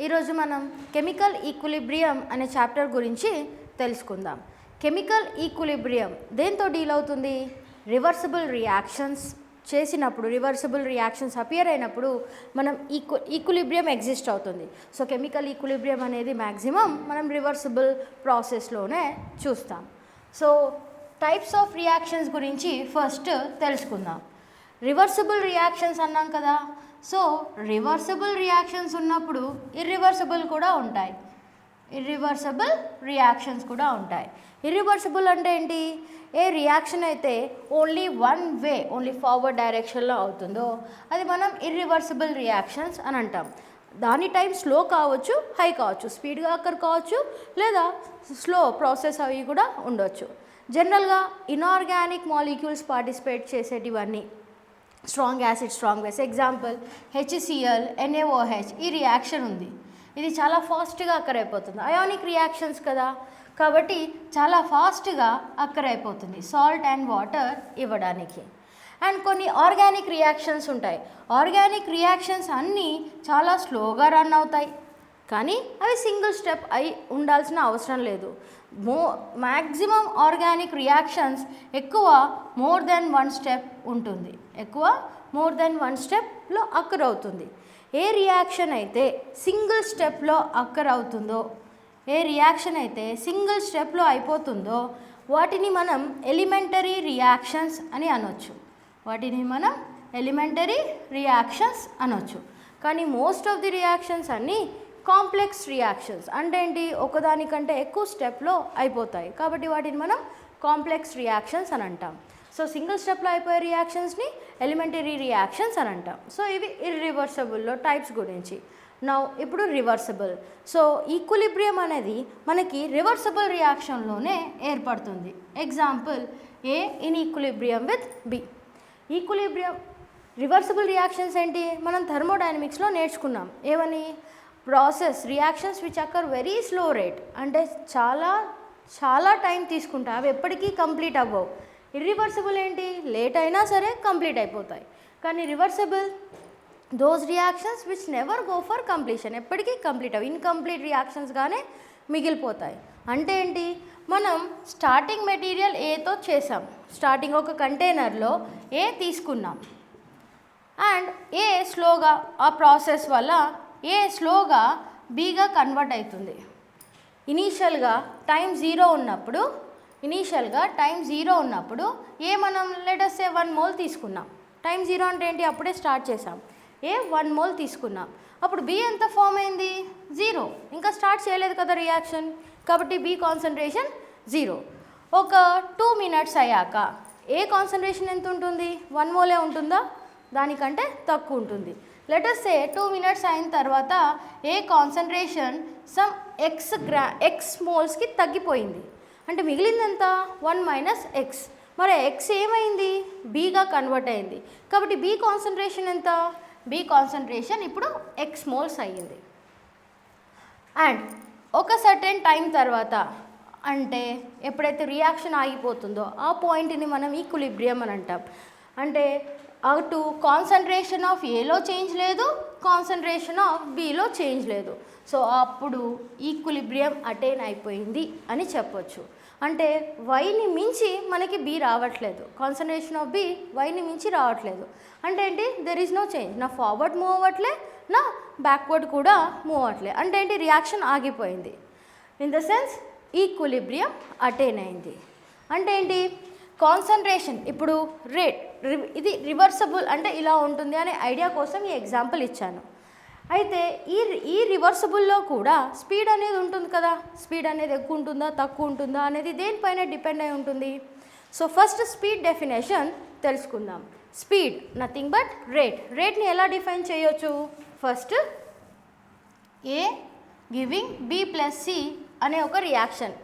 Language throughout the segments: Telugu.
ఈరోజు మనం కెమికల్ ఈక్విలిబ్రియం అనే చాప్టర్ గురించి తెలుసుకుందాం. కెమికల్ ఈక్విలిబ్రియం దేంతో డీల్ అవుతుంది? రివర్సిబుల్ రియాక్షన్స్ చేసినప్పుడు, రివర్సిబుల్ రియాక్షన్స్ అపియర్ అయినప్పుడు మనం ఈక్విలిబ్రియం ఎగ్జిస్ట్ అవుతుంది. సో కెమికల్ ఈక్విలిబ్రియం అనేది మ్యాక్సిమం మనం రివర్సిబుల్ ప్రాసెస్లోనే చూస్తాం. సో టైప్స్ ఆఫ్ రియాక్షన్స్ గురించి ఫస్ట్ తెలుసుకుందాం. రివర్సిబుల్ రియాక్షన్స్ అన్నాం కదా. సో రివర్సిబుల్ రియాక్షన్స్ ఉన్నప్పుడు ఇర్రివర్సిబుల్ కూడా ఉంటాయి. ఇర్రివర్సిబుల్ రియాక్షన్స్ కూడా ఉంటాయి. ఇర్రివర్సిబుల్ అంటే ఏంటి? ఏ రియాక్షన్ అయితే only one way, only forward డైరెక్షన్లో అవుతుందో అది మనం ఇర్రివర్సిబుల్ రియాక్షన్స్ అని అంటాం. దాని టైం స్లో కావచ్చు, హై కావచ్చు, స్పీడ్గా అక్కర్ కావచ్చు, లేదా స్లో ప్రాసెస్ అవి కూడా ఉండొచ్చు. జనరల్గా ఇనార్గానిక్ మాలిక్యూల్స్ పార్టిసిపేట్ చేసేటివన్నీ strong acid, strong base. Example HCl, NaOH. ఈ రియాక్షన్ ఉంది, ఇది చాలా ఫాస్ట్గా అక్కర్ అయిపోతుంది. అయానిక్ రియాక్షన్స్ కదా, కాబట్టి చాలా ఫాస్ట్గా అక్కర్ అయిపోతుంది సాల్ట్ అండ్ వాటర్ ఇవ్వడానికి. అండ్ కొన్ని ఆర్గానిక్ రియాక్షన్స్ ఉంటాయి. ఆర్గానిక్ రియాక్షన్స్ అన్నీ చాలా స్లోగా రన్ అవుతాయి, కానీ అవి సింగిల్ స్టెప్ అయి ఉండాల్సిన అవసరం లేదు. మ్యాక్సిమం ఆర్గానిక్ రియాక్షన్స్ ఎక్కువ మోర్ దెన్ వన్ స్టెప్ ఉంటుంది, ఎక్కువ మోర్ దెన్ వన్ స్టెప్లో అక్కర్ అవుతుంది. ఏ రియాక్షన్ అయితే సింగిల్ స్టెప్లో అక్కర్ అవుతుందో, ఏ రియాక్షన్ అయితే సింగిల్ స్టెప్లో అయిపోతుందో వాటిని మనం ఎలిమెంటరీ రియాక్షన్స్ అని అనొచ్చు. వాటిని మనం ఎలిమెంటరీ రియాక్షన్స్ అనొచ్చు. కానీ మోస్ట్ ఆఫ్ ది రియాక్షన్స్ అన్నీ కాంప్లెక్స్ రియాక్షన్స్. అంటే ఏంటి? ఒకదానికంటే ఎక్కువ స్టెప్లో అయిపోతాయి, కాబట్టి వాటిని మనం కాంప్లెక్స్ రియాక్షన్స్ అని అంటాం. సో సింగిల్ స్టెప్లో అయిపోయే రియాక్షన్స్ని ఎలిమెంటరీ రియాక్షన్స్ అని అంటాం. సో ఇవి ఇర్రివర్సిబుల్లో టైప్స్ గురించి. నౌ ఇప్పుడు రివర్సిబుల్. సో ఈక్విలిబ్రియం అనేది మనకి రివర్సిబుల్ రియాక్షన్లోనే ఏర్పడుతుంది. Example A in equilibrium with B. Equilibrium reversible reactions ఏంటి? మనం థర్మోడైనమిక్స్లో నేర్చుకున్నాం. ఏమని? Process reactions which occur very slow rate, అంటే చాలా టైం తీసుకుంటాయి, అవి ఎప్పటికీ కంప్లీట్ అవ్వవు. ఇర్రివర్సిబుల్ ఏంటి? లేట్ అయినా సరే కంప్లీట్ అయిపోతాయి. కానీ reversible those reactions which never go for completion, ఎప్పటికీ కంప్లీట్ అవ్వవు, ఇన్కంప్లీట్ రియాక్షన్స్గానే మిగిలిపోతాయి. అంటే ఏంటి? మనం స్టార్టింగ్ మెటీరియల్ ఏతో చేసాం, స్టార్టింగ్ ఒక కంటైనర్లో ఏ తీసుకున్నాం, అండ్ ఏ స్లోగా ఆ ప్రాసెస్ వల్ల ఏ స్లోగా బీగా కన్వర్ట్ అవుతుంది. ఇనీషియల్గా టైం జీరో ఉన్నప్పుడు ఏ మనం లెటస్ సే 1 మోల్ తీసుకున్నాం. టైం జీరో అంటే ఏంటి? అప్పుడే స్టార్ట్ చేసాం. ఏ 1 మోల్ తీసుకున్నాం, అప్పుడు బి ఎంత ఫామ్ అయింది? 0. ఇంకా స్టార్ట్ చేయలేదు కదా రియాక్షన్, కాబట్టి బి కాన్సన్ట్రేషన్ 0. ఒక 2 మినిట్స్ అయ్యాక ఏ కాన్సన్ట్రేషన్ ఎంత ఉంటుంది? 1 మోలే ఉంటుందా? దానికంటే తక్కువ ఉంటుంది. లెటస్ సే 2 మినిట్స్ అయిన తర్వాత ఏ కాన్సన్ట్రేషన్ సమ్ ఎక్స్ మోల్స్కి తగ్గిపోయింది, అంటే మిగిలిందంత 1 - x. మరి x ఏమైంది? బీగా కన్వర్ట్ అయింది, కాబట్టి బీ కాన్సన్ట్రేషన్ ఎంత? బీ కాన్సన్ట్రేషన్ ఇప్పుడు x మోల్స్ అయ్యింది. అండ్ ఒక సర్టెన్ టైం తర్వాత, అంటే ఎప్పుడైతే రియాక్షన్ ఆగిపోతుందో ఆ పాయింట్ని మనం ఈక్విలిబ్రియం అని అంటాం. అంటే అటు కాన్సన్ట్రేషన్ ఆఫ్ ఏలో చేంజ్ లేదు, కాన్సన్ట్రేషన్ ఆఫ్ బిలో చేంజ్ లేదు. సో అప్పుడు ఈక్విలిబ్రియం అటైన్ అయిపోయింది అని చెప్పొచ్చు. అంటే వైని మించి మనకి బి రావట్లేదు, కాన్సన్ట్రేషన్ ఆఫ్ బి వైని మించి రావట్లేదు. అంటే ఏంటి? దెర్ ఈజ్ నో చేంజ్, నా ఫార్వర్డ్ మూవ్ అవ్వట్లే, నా బ్యాక్వర్డ్ కూడా మూవ్ అవ్వట్లే. అంటే ఏంటి? రియాక్షన్ ఆగిపోయింది. In the sense equilibrium attain అయింది. అంటే ఏంటి? కాన్సన్ట్రేషన్ ఇప్పుడు రేట్, ఇది రివర్సబుల్ అంటే ఇలా ఉంటుంది అనే ఐడియా కోసం ఈ ఎగ్జాంపుల్ ఇచ్చాను. అయితే ఈ రివర్సబుల్లో కూడా స్పీడ్ అనేది ఉంటుంది కదా. స్పీడ్ అనేది ఎక్కువ ఉంటుందా, తక్కువ ఉంటుందా అనేది దేనిపైన డిపెండ్ అయి ఉంటుంది. సో ఫస్ట్ స్పీడ్ డెఫినేషన్ తెలుసుకుందాం. Speed nothing but rate. రేట్ని ఎలా డిఫైన్ చేయొచ్చు? First A giving B plus C అనే ఒక రియాక్షన్,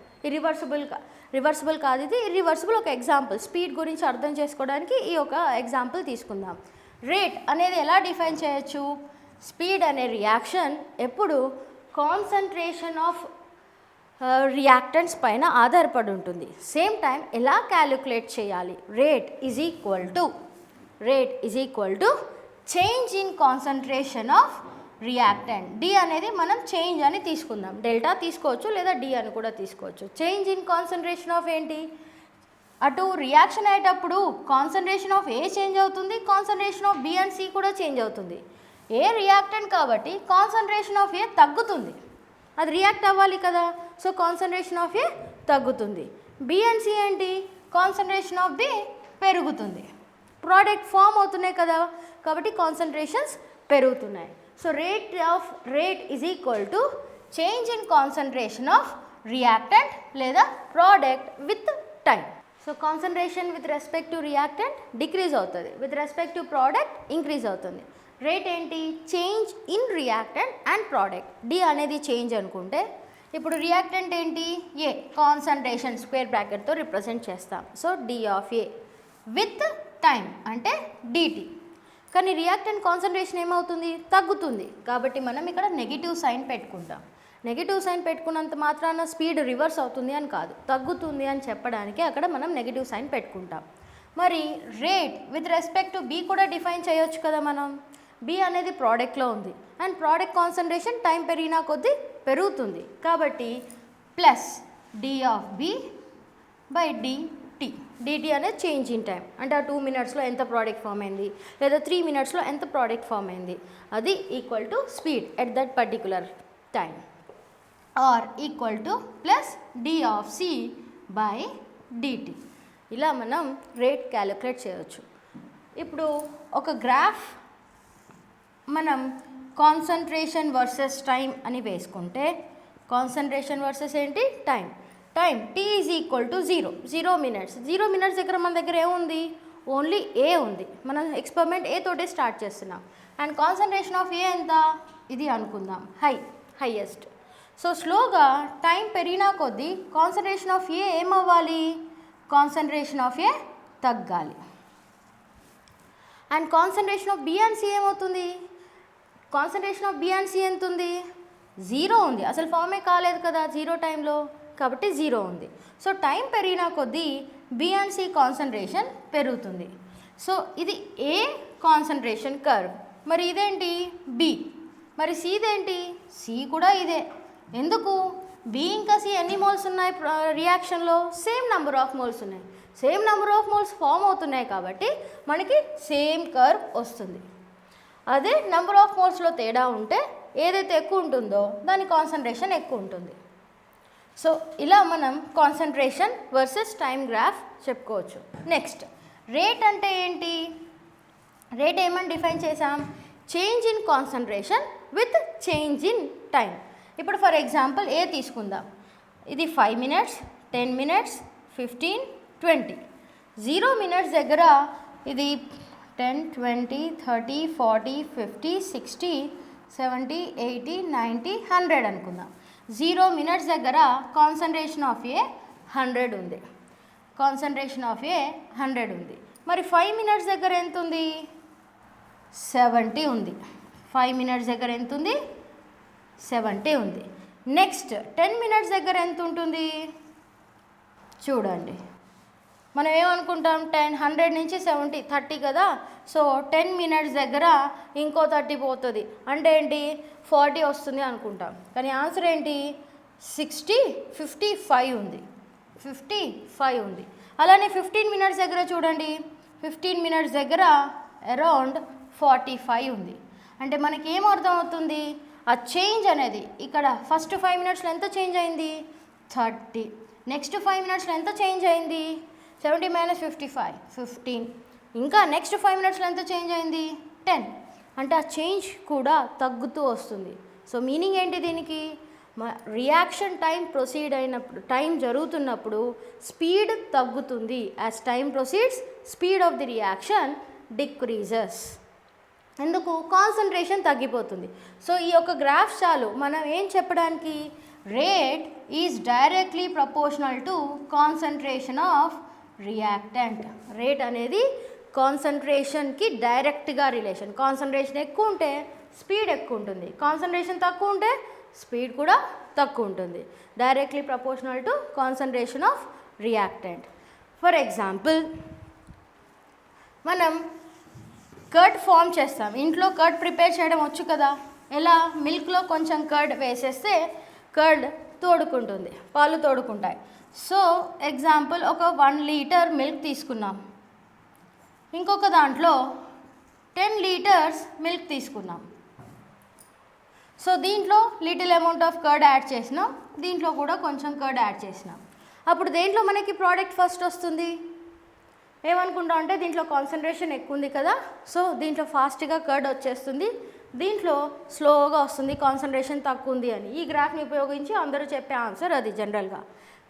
రివర్సిబుల్ కాదు, ఇది ఇర్రివర్సిబుల్. ఒక ఎగ్జాంపుల్ స్పీడ్ గురించి అర్థం చేసుకోవడానికి ఈ ఒక ఎగ్జాంపుల్ తీసుకుందాం. రేట్ అనేది ఎలా డిఫైన్ చేయొచ్చు? స్పీడ్ అనే రియాక్షన్ ఎప్పుడు కాన్సన్ట్రేషన్ ఆఫ్ రియాక్టెంట్స్ పైన ఆధారపడి ఉంటుంది. సేమ్ టైం ఎలా క్యాలిక్యులేట్ చేయాలి? Rate is equal to change in concentration of reactant. D అనేది మనం చేంజ్ అని తీసుకుందాం. డెల్టా తీసుకోవచ్చు లేదా డి అని కూడా తీసుకోవచ్చు. చేంజ్ ఇన్ కాన్సన్ట్రేషన్ ఆఫ్ ఏంటి, అటు రియాక్షన్ అయ్యేటప్పుడు కాన్సన్ట్రేషన్ ఆఫ్ ఏ చేంజ్ అవుతుంది, concentration of B and C కూడా చేంజ్ అవుతుంది. ఏ రియాక్టెంట్ కాబట్టి కాన్సన్ట్రేషన్ ఆఫ్ ఏ తగ్గుతుంది, అది రియాక్ట్ అవ్వాలి కదా, సో కాన్సన్ట్రేషన్ ఆఫ్ ఏ తగ్గుతుంది. బి అండ్ సి ఏంటి, కాన్సన్ట్రేషన్ ఆఫ్ బి పెరుగుతుంది. ప్రోడక్ట్ ఫామ్ అవుతున్నాయి కదా, కాబట్టి కాన్సన్ట్రేషన్స్ పెరుగుతున్నాయి. So rate is equal to change in concentration of reactant లేదా product with time. So concentration with respect to reactant decrease అవుతుంది, with respect to product increase అవుతుంది. రేట్ ఏంటి, change in reactant and product. D అనేది చేంజ్ అనుకుంటే, ఇప్పుడు రియాక్టెంట్ ఏంటి, ఏ, కాన్సన్ట్రేషన్ స్క్వేర్ బ్రాకెట్తో రిప్రజెంట్ చేస్తాం. So D of A with time అంటే డిటి. కానీ రియాక్టెంట్ కాన్సన్ట్రేషన్ ఏమవుతుంది, తగ్గుతుంది. కాబట్టి మనం ఇక్కడ నెగిటివ్ సైన్ పెట్టుకుంటాం. నెగిటివ్ సైన్ పెట్టుకున్నంత మాత్రాన స్పీడ్ రివర్స్ అవుతుంది అని కాదు, తగ్గుతుంది అని చెప్పడానికి అక్కడ మనం నెగిటివ్ సైన్ పెట్టుకుంటాం. మరి rate with respect to be కూడా డిఫైన్ చేయొచ్చు కదా మనం. బి అనేది ప్రోడక్ట్లో ఉంది అండ్ ప్రోడక్ట్ కాన్సన్ట్రేషన్ టైం పెరిగినా కొద్దీ పెరుగుతుంది. కాబట్టి plus d of B by dt. Dt అనేది చేంజ్ ఇన్ టైం, అంటే ఆ 2 minutesలో ఎంత ప్రోడక్ట్ ఫామ్ అయింది లేదా 3 minutesలో ఎంత ప్రోడక్ట్ ఫామ్ అయింది, అది equal to speed at that particular time, or equal to plus d of C by dt. ఇలా మనం రేట్ క్యాలిక్యులేట్ చేయవచ్చు. ఇప్పుడు ఒక గ్రాఫ్ మనం కాన్సన్ట్రేషన్ వర్సెస్ టైం అని వేసుకుంటే, కాన్సన్ట్రేషన్ వర్సెస్ ఏంటి, time. Time T is equal to 0 minutes. 0 minutes దగ్గర మన దగ్గర ఏముంది, ఓన్లీ ఏ ఉంది. మనం ఎక్స్పెరిమెంట్ ఏ తోటే స్టార్ట్ చేస్తున్నాం. అండ్ కాన్సన్ట్రేషన్ ఆఫ్ ఏ ఎంత, ఇది అనుకుందాం హైయెస్ట్. సో స్లోగా టైం పెరిగినా కొద్దీ కాన్సన్ట్రేషన్ ఆఫ్ ఏ ఏమవ్వాలి, కాన్సన్ట్రేషన్ ఆఫ్ ఏ తగ్గాలి. And concentration of B and C ఏమవుతుంది, concentration of B and C ఎంత ఉంది, 0 ఉంది. అసలు ఫామే కాలేదు కదా 0 టైంలో, కాబట్టి 0 ఉంది. సో టైం పెరిగినా కొద్దీ బి అండ్ సి కాన్సన్ట్రేషన్ పెరుగుతుంది. సో ఇది ఏ కాన్సన్ట్రేషన్ కర్వ్. మరి ఇదేంటి బి, మరి సిదేంటి, సి కూడా ఇదే. ఎందుకు, బి ఇంకా సి ఎన్ని మోల్స్ ఉన్నాయి రియాక్షన్లో, సేమ్ నెంబర్ ఆఫ్ మోల్స్ ఉన్నాయి. Same number of moles form అవుతున్నాయి కాబట్టి మనకి సేమ్ కర్వ్ వస్తుంది. అదే నెంబర్ ఆఫ్ మోల్స్లో తేడా ఉంటే ఏదైతే ఎక్కువ ఉంటుందో దాని కాన్సన్ట్రేషన్ ఎక్కువ ఉంటుంది. సో ఇలా మనం కాన్సన్ట్రేషన్ వర్సెస్ టైం గ్రాఫ్ చెప్పుకోవచ్చు. నెక్స్ట్ రేట్ అంటే ఏంటి, రేట్ ఏమని డిఫైన్ చేసాం, change in concentration with change in time. ఇప్పుడు ఫర్ ఎగ్జాంపుల్ ఏ తీసుకుందాం. ఇది 5 minutes, 10 minutes, 15, 20. 0 minutes దగ్గర ఇది 10, 20, 30, 40, 50, 60, 70, 80, 90, 100 అనుకుందాం. 0 minutes దగ్గర కాన్సన్ట్రేషన్ ఆఫ్ ఏ 100 ఉంది, కాన్సన్ట్రేషన్ ఆఫ్ ఏ 100 ఉంది. మరి 5 minutes దగ్గర ఎంత ఉంది, 70 ఉంది. 5 minutes దగ్గర ఎంత ఉంది, 70 ఉంది. నెక్స్ట్ 10 minutes దగ్గర ఎంత ఉంటుంది చూడండి. మనం ఏమనుకుంటాం, 100 నుంచి 70 30 కదా. సో 10 minutes దగ్గర ఇంకో 30 పోతుంది, అంటే ఏంటి 40 వస్తుంది అనుకుంటాం. కానీ ఆన్సర్ ఏంటి 60, 55 ఉంది, 55 ఉంది. అలానే 15 minutes దగ్గర చూడండి, 15 minutes దగ్గర అరౌండ్ 45 ఉంది. అంటే మనకి ఏం అర్థం అవుతుంది, ఆ చేంజ్ అనేది ఇక్కడ ఫస్ట్ 5 minutesలో ఎంత చేంజ్ అయింది 30, నెక్స్ట్ 5 minutesలో ఎంత చేంజ్ అయింది 70 - 55 15, ఇంకా నెక్స్ట్ 5 minutesలో ఎంత చేంజ్ అయింది 10. అంటే ఆ చేంజ్ కూడా తగ్గుతూ వస్తుంది. సో మీనింగ్ ఏంటి దీనికి, రియాక్షన్ టైం ప్రొసీడ్ అయినప్పుడు, టైం జరుగుతున్నప్పుడు స్పీడ్ తగ్గుతుంది. As time proceeds speed of the reaction decreases. ఎందుకు, కాన్సన్ట్రేషన్ తగ్గిపోతుంది. సో ఈ యొక్క గ్రాఫ్ చాలు మనం ఏం చెప్పడానికి, rate is directly proportional to concentration of reactant. Rate అనేది కాన్సన్ట్రేషన్కి డైరెక్ట్గా రిలేషన్. కాన్సన్ట్రేషన్ ఎక్కువ ఉంటే స్పీడ్ ఎక్కువ ఉంటుంది, కాన్సన్ట్రేషన్ తక్కువ ఉంటే స్పీడ్ కూడా తక్కువ ఉంటుంది. Directly proportional to concentration of reactant. For example మనం కర్డ్ ఫామ్ చేస్తాం. ఇంట్లో కర్డ్ ప్రిపేర్ చేయడం వచ్చు కదా, ఎలా మిల్క్లో కొంచెం కర్డ్ వేసేస్తే కర్డ్ తోడుకుంటుంది, పాలు తోడుకుంటాయి. సో ఎగ్జాంపుల్ ఒక 1 లీటర్ మిల్క్ తీసుకున్నాం, ఇంకొక దాంట్లో 10 లీటర్స్ మిల్క్ తీసుకున్నాం. సో దీంట్లో little amount of curd add చేసినాం, దీంట్లో కూడా కొంచెం కర్డ్ యాడ్ చేసినాం. అప్పుడు దేంట్లో మనకి ప్రోడక్ట్ ఫస్ట్ వస్తుంది? ఏమనుకుంటాం అంటే దీంట్లో కాన్సన్ట్రేషన్ ఎక్కువ ఉంది కదా, సో దీంట్లో ఫాస్ట్గా కర్డ్ వచ్చేస్తుంది, దీంట్లో స్లోగా వస్తుంది, కాన్సన్ట్రేషన్ తక్కువ ఉంది అని. ఈ గ్రాఫ్ని ఉపయోగించి అందరూ చెప్పే ఆన్సర్ అది జనరల్గా.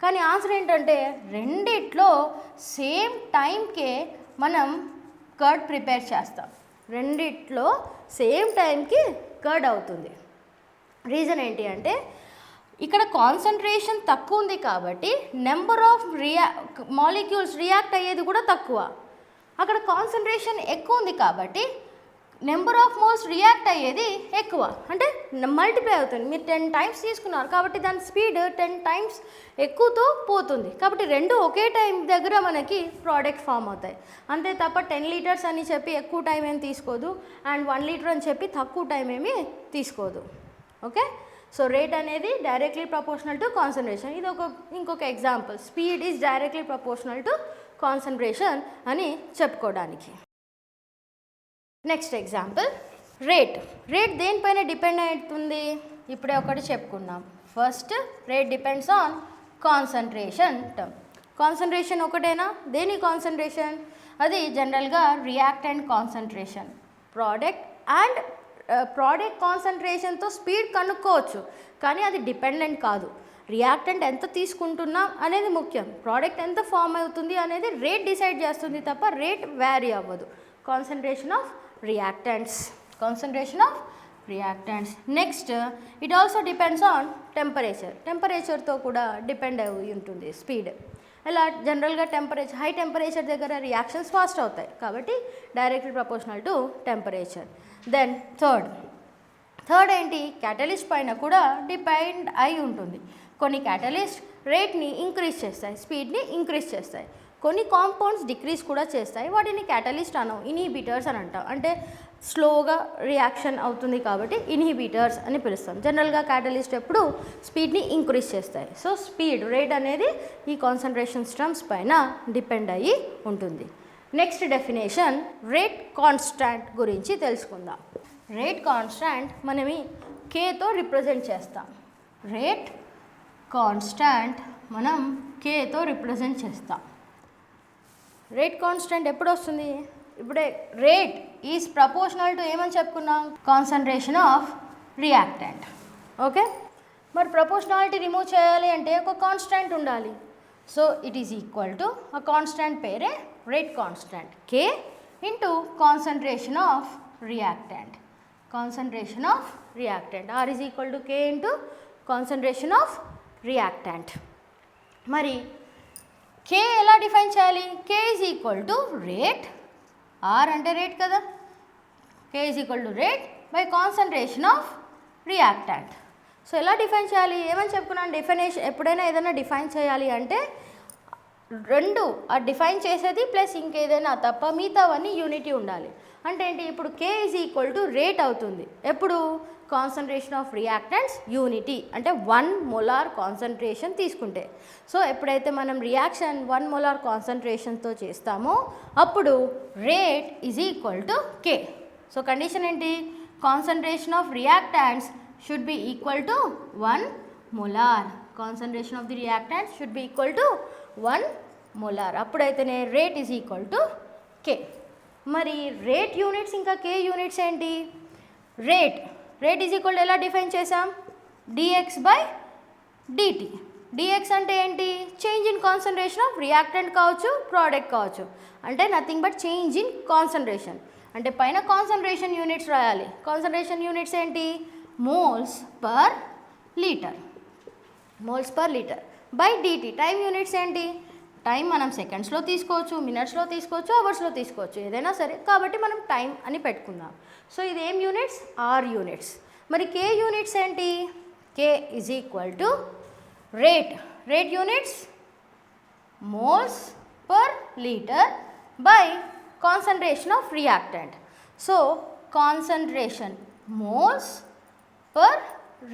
కానీ ఆన్సర్ ఏంటంటే రెండిట్లో సేమ్ టైంకే మనం కర్డ్ ప్రిపేర్ చేస్తాం, రెండిట్లో సేమ్ టైంకి కర్డ్ అవుతుంది. రీజన్ ఏంటి అంటే ఇక్కడ కాన్సన్ట్రేషన్ తక్కువ ఉంది కాబట్టి నెంబర్ ఆఫ్ మాలిక్యూల్స్ రియాక్ట్ అయ్యేది కూడా తక్కువ. అక్కడ కాన్సన్ట్రేషన్ ఎక్కువ ఉంది కాబట్టి నెంబర్ ఆఫ్ మోల్స్ రియాక్ట్ అయ్యేది ఎక్కువ, అంటే మల్టిప్లై అవుతుంది. మీరు 10 టైమ్స్ తీసుకున్నారు కాబట్టి దాని స్పీడ్ 10 టైమ్స్ ఎక్కువతో పోతుంది. కాబట్టి రెండు ఒకే టైం దగ్గర మనకి ప్రోడక్ట్ ఫామ్ అవుతాయి. అంతే తప్ప 10 లీటర్స్ అని చెప్పి ఎక్కువ టైం ఏమి తీసుకోదు, అండ్ 1 లీటర్ అని చెప్పి తక్కువ టైం ఏమి తీసుకోదు. ఓకే, సో రేట్ అనేది డైరెక్ట్లీ ప్రపోర్షనల్ టు కాన్సన్ట్రేషన్. ఇది ఇంకొక example, speed is directly proportional to concentration అని చెప్పుకోవడానికి. Next example rate. రేట్ దేనిపైన డిపెండ్ అవుతుంది? ఇప్పుడే ఒకటి చెప్పుకున్నాం. First rate depends on concentration term. Concentration ఒకటేనా? దేని కాన్సన్ట్రేషన్? అది జనరల్గా రియాక్టెంట్ కాన్సన్ట్రేషన్. ప్రోడక్ట్ కాన్సన్ట్రేషన్తో స్పీడ్ కనుక్కోవచ్చు, కానీ అది డిపెండెంట్ కాదు. రియాక్టెంట్ ఎంత తీసుకుంటున్నాం అనేది ముఖ్యం, ప్రోడక్ట్ ఎంత ఫామ్ అవుతుంది అనేది రేట్ డిసైడ్ చేస్తుంది తప్ప రేట్ వ్యారీ అవ్వదు. Concentration of reactants. Next it also depends on temperature. టెంపరేచర్తో కూడా డిపెండ్ అయి ఉంటుంది స్పీడ్. ఇలా జనరల్గా హై టెంపరేచర్ దగ్గర రియాక్షన్స్ ఫాస్ట్ అవుతాయి కాబట్టి directly proportional to temperature. Then third ఏంటి? క్యాటలిస్ట్ పైన కూడా డిపెండ్ అయి ఉంటుంది. కొన్ని క్యాటలిస్ట్ రేట్ని ఇంక్రీజ్ చేస్తాయి, స్పీడ్ని ఇంక్రీజ్ చేస్తాయి. కొన్ని కాంపౌండ్స్ డిక్రీజ్ కూడా చేస్తాయి, వాటిని క్యాటలిస్ట్ అనం, ఇన్హిబిటర్స్ అని అంటాం. అంటే స్లోగా రియాక్షన్ అవుతుంది కాబట్టి ఇన్హిబిటర్స్ అని పిలుస్తాం. జనరల్గా క్యాటలిస్ట్ ఎప్పుడు స్పీడ్ని ఇంక్రీజ్ చేస్తాయి. సో రేట్ అనేది ఈ కాన్సన్ట్రేషన్ టర్మ్స్ పైన డిపెండ్ అయ్యి ఉంటుంది. నెక్స్ట్ డెఫినేషన్ రేట్ కాన్స్టాంట్ గురించి తెలుసుకుందాం. రేట్ కాన్స్టాంట్ మనం కేతో రిప్రజెంట్ చేస్తాం. రేట్ కాన్స్టాంట్ మనం కేతో రిప్రజెంట్ చేస్తాం. రేట్ కాన్స్టాంట్ ఎప్పుడు వస్తుంది? ఇప్పుడే రేట్ ఈజ్ ప్రపోర్షనల్ టు ఏమని చెప్పుకున్నాం? Concentration of reactant. ఓకే, మరి ప్రపోర్షనాలిటీ రిమూవ్ చేయాలి అంటే ఒక కాన్స్టాంట్ ఉండాలి. So it is equal to ఆ కాన్స్టాంట్ పేరే rate constant, K into concentration of reactant. R ఈజ్ equal to K into concentration of reactant. మరి K ఎలా డిఫైన్ చేయాలి? K is equal to rate, R అంటే రేట్ కదా, K is equal to rate by concentration of reactant. So ఎలా డిఫైన్ చేయాలి? ఏమని చెప్పుకున్నాను? డెఫినేషన్ ఎప్పుడైనా ఏదైనా డిఫైన్ చేయాలి అంటే రెండు డిఫైన్ చేసేది ప్లస్ ఇంకేదైనా తప్ప మిగతావన్నీ యూనిటీ ఉండాలి. అంటే ఏంటి? ఇప్పుడు K is equal to rate అవుతుంది ఎప్పుడు? కాన్సన్ట్రేషన్ ఆఫ్ రియాక్టెంట్స్ యూనిటీ అంటే 1 మోలార్ కాన్సన్ట్రేషన్ తీసుకుంటే. సో ఎప్పుడైతే మనం రియాక్షన్ 1 మోలార్ కాన్సన్ట్రేషన్తో చేస్తామో అప్పుడు rate is equal to K. So condition ఏంటి? Concentration of reactants should be equal to 1 molar. Concentration of the reactants should be equal to 1 molar. అప్పుడైతేనే rate is equal to K. మరి రేట్ యూనిట్స్ ఇంకా K యూనిట్స్ ఏంటి? రేట్ ఈజ్ ఈక్వల్ ఎలా డిఫైన్ చేసాం? dx by dt. dx అంటే ఏంటి? Change in concentration of reactant కావచ్చు, ప్రోడక్ట్ కావచ్చు. అంటే nothing but change in concentration. అంటే పైన కాన్సన్ట్రేషన్ యూనిట్స్ రాయాలి. కాన్సన్ట్రేషన్ యూనిట్స్ ఏంటి? Moles per litre by dt. Time units ఏంటి? టైం మనం సెకండ్స్లో తీసుకోవచ్చు, మినిట్స్లో తీసుకోవచ్చు, అవర్స్లో తీసుకోవచ్చు, ఏదైనా సరే. కాబట్టి మనం టైం అని పెట్టుకుందాం. సో ఇది ఏం యూనిట్స్? R units. మరి K యూనిట్స్ ఏంటి? K is equal to rate units moles per litre by concentration of reactant. So concentration moles per